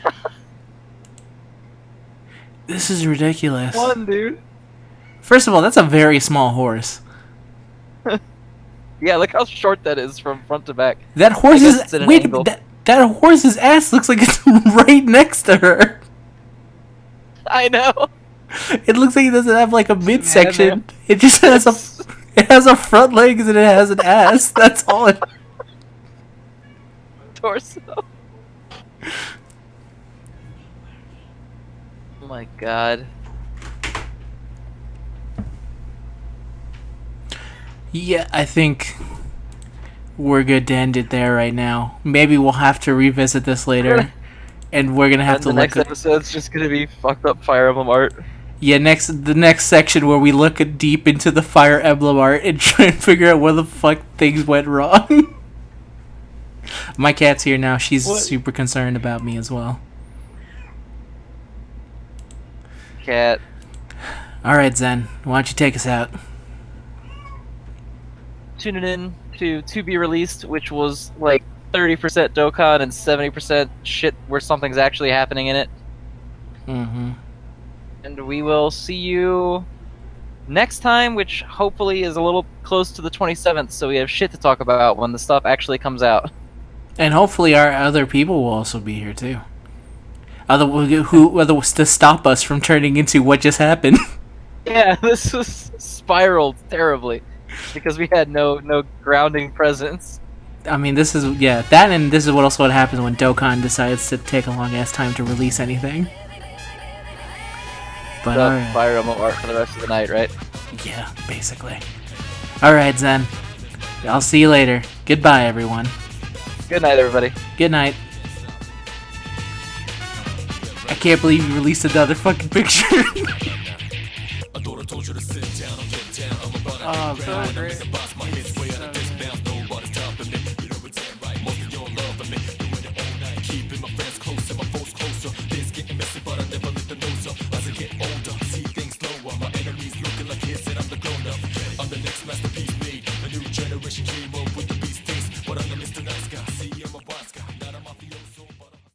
A: This is ridiculous.
B: one dude.
A: First of all, that's a very small horse.
B: Yeah, look how short that is from front to back.
A: That horse
B: guess
A: is
B: it's at an
A: wait,
B: angle.
A: that horse's ass looks like it's right next to her.
B: I know.
A: It looks like it doesn't have like a midsection.
B: man.
A: It just has a front legs and it has an ass. That's all it.
B: Torso. Oh my god.
A: Yeah, I think we're good to end it there right now. Maybe we'll have to revisit this later, and we're gonna have
B: And
A: to
B: the
A: look.
B: next episode's just gonna be fucked up Fire Emblem art.
A: Yeah, the next section where we look deep into the Fire Emblem art and try and figure out where the fuck things went wrong. My cat's here now. She's
B: What?
A: super concerned about me as well.
B: Cat.
A: All right, Zen. Why don't you take us out?
B: Tuning in to be released, which was like 30% Dokkan and 70% shit where something's actually happening in it.
A: Mm-hmm.
B: And we will see you next time, which hopefully is a little close to the 27th, so we have shit to talk about when the stuff actually comes out.
A: And hopefully our other people will also be here too. Whether to stop us from turning into what just happened.
B: Yeah, this was spiraled terribly because we had no grounding presence.
A: I mean, this is that, and this is what also what happens when Dokkan decides to take a long ass time to release anything. But
B: The
A: alright.
B: Fire Emblem art for the rest of the night, right?
A: Yeah, basically. Alright, Zen. I'll see you later. Goodbye, everyone.
B: Good night, everybody.
A: Good night. I can't believe you released another fucking picture. Oh, God.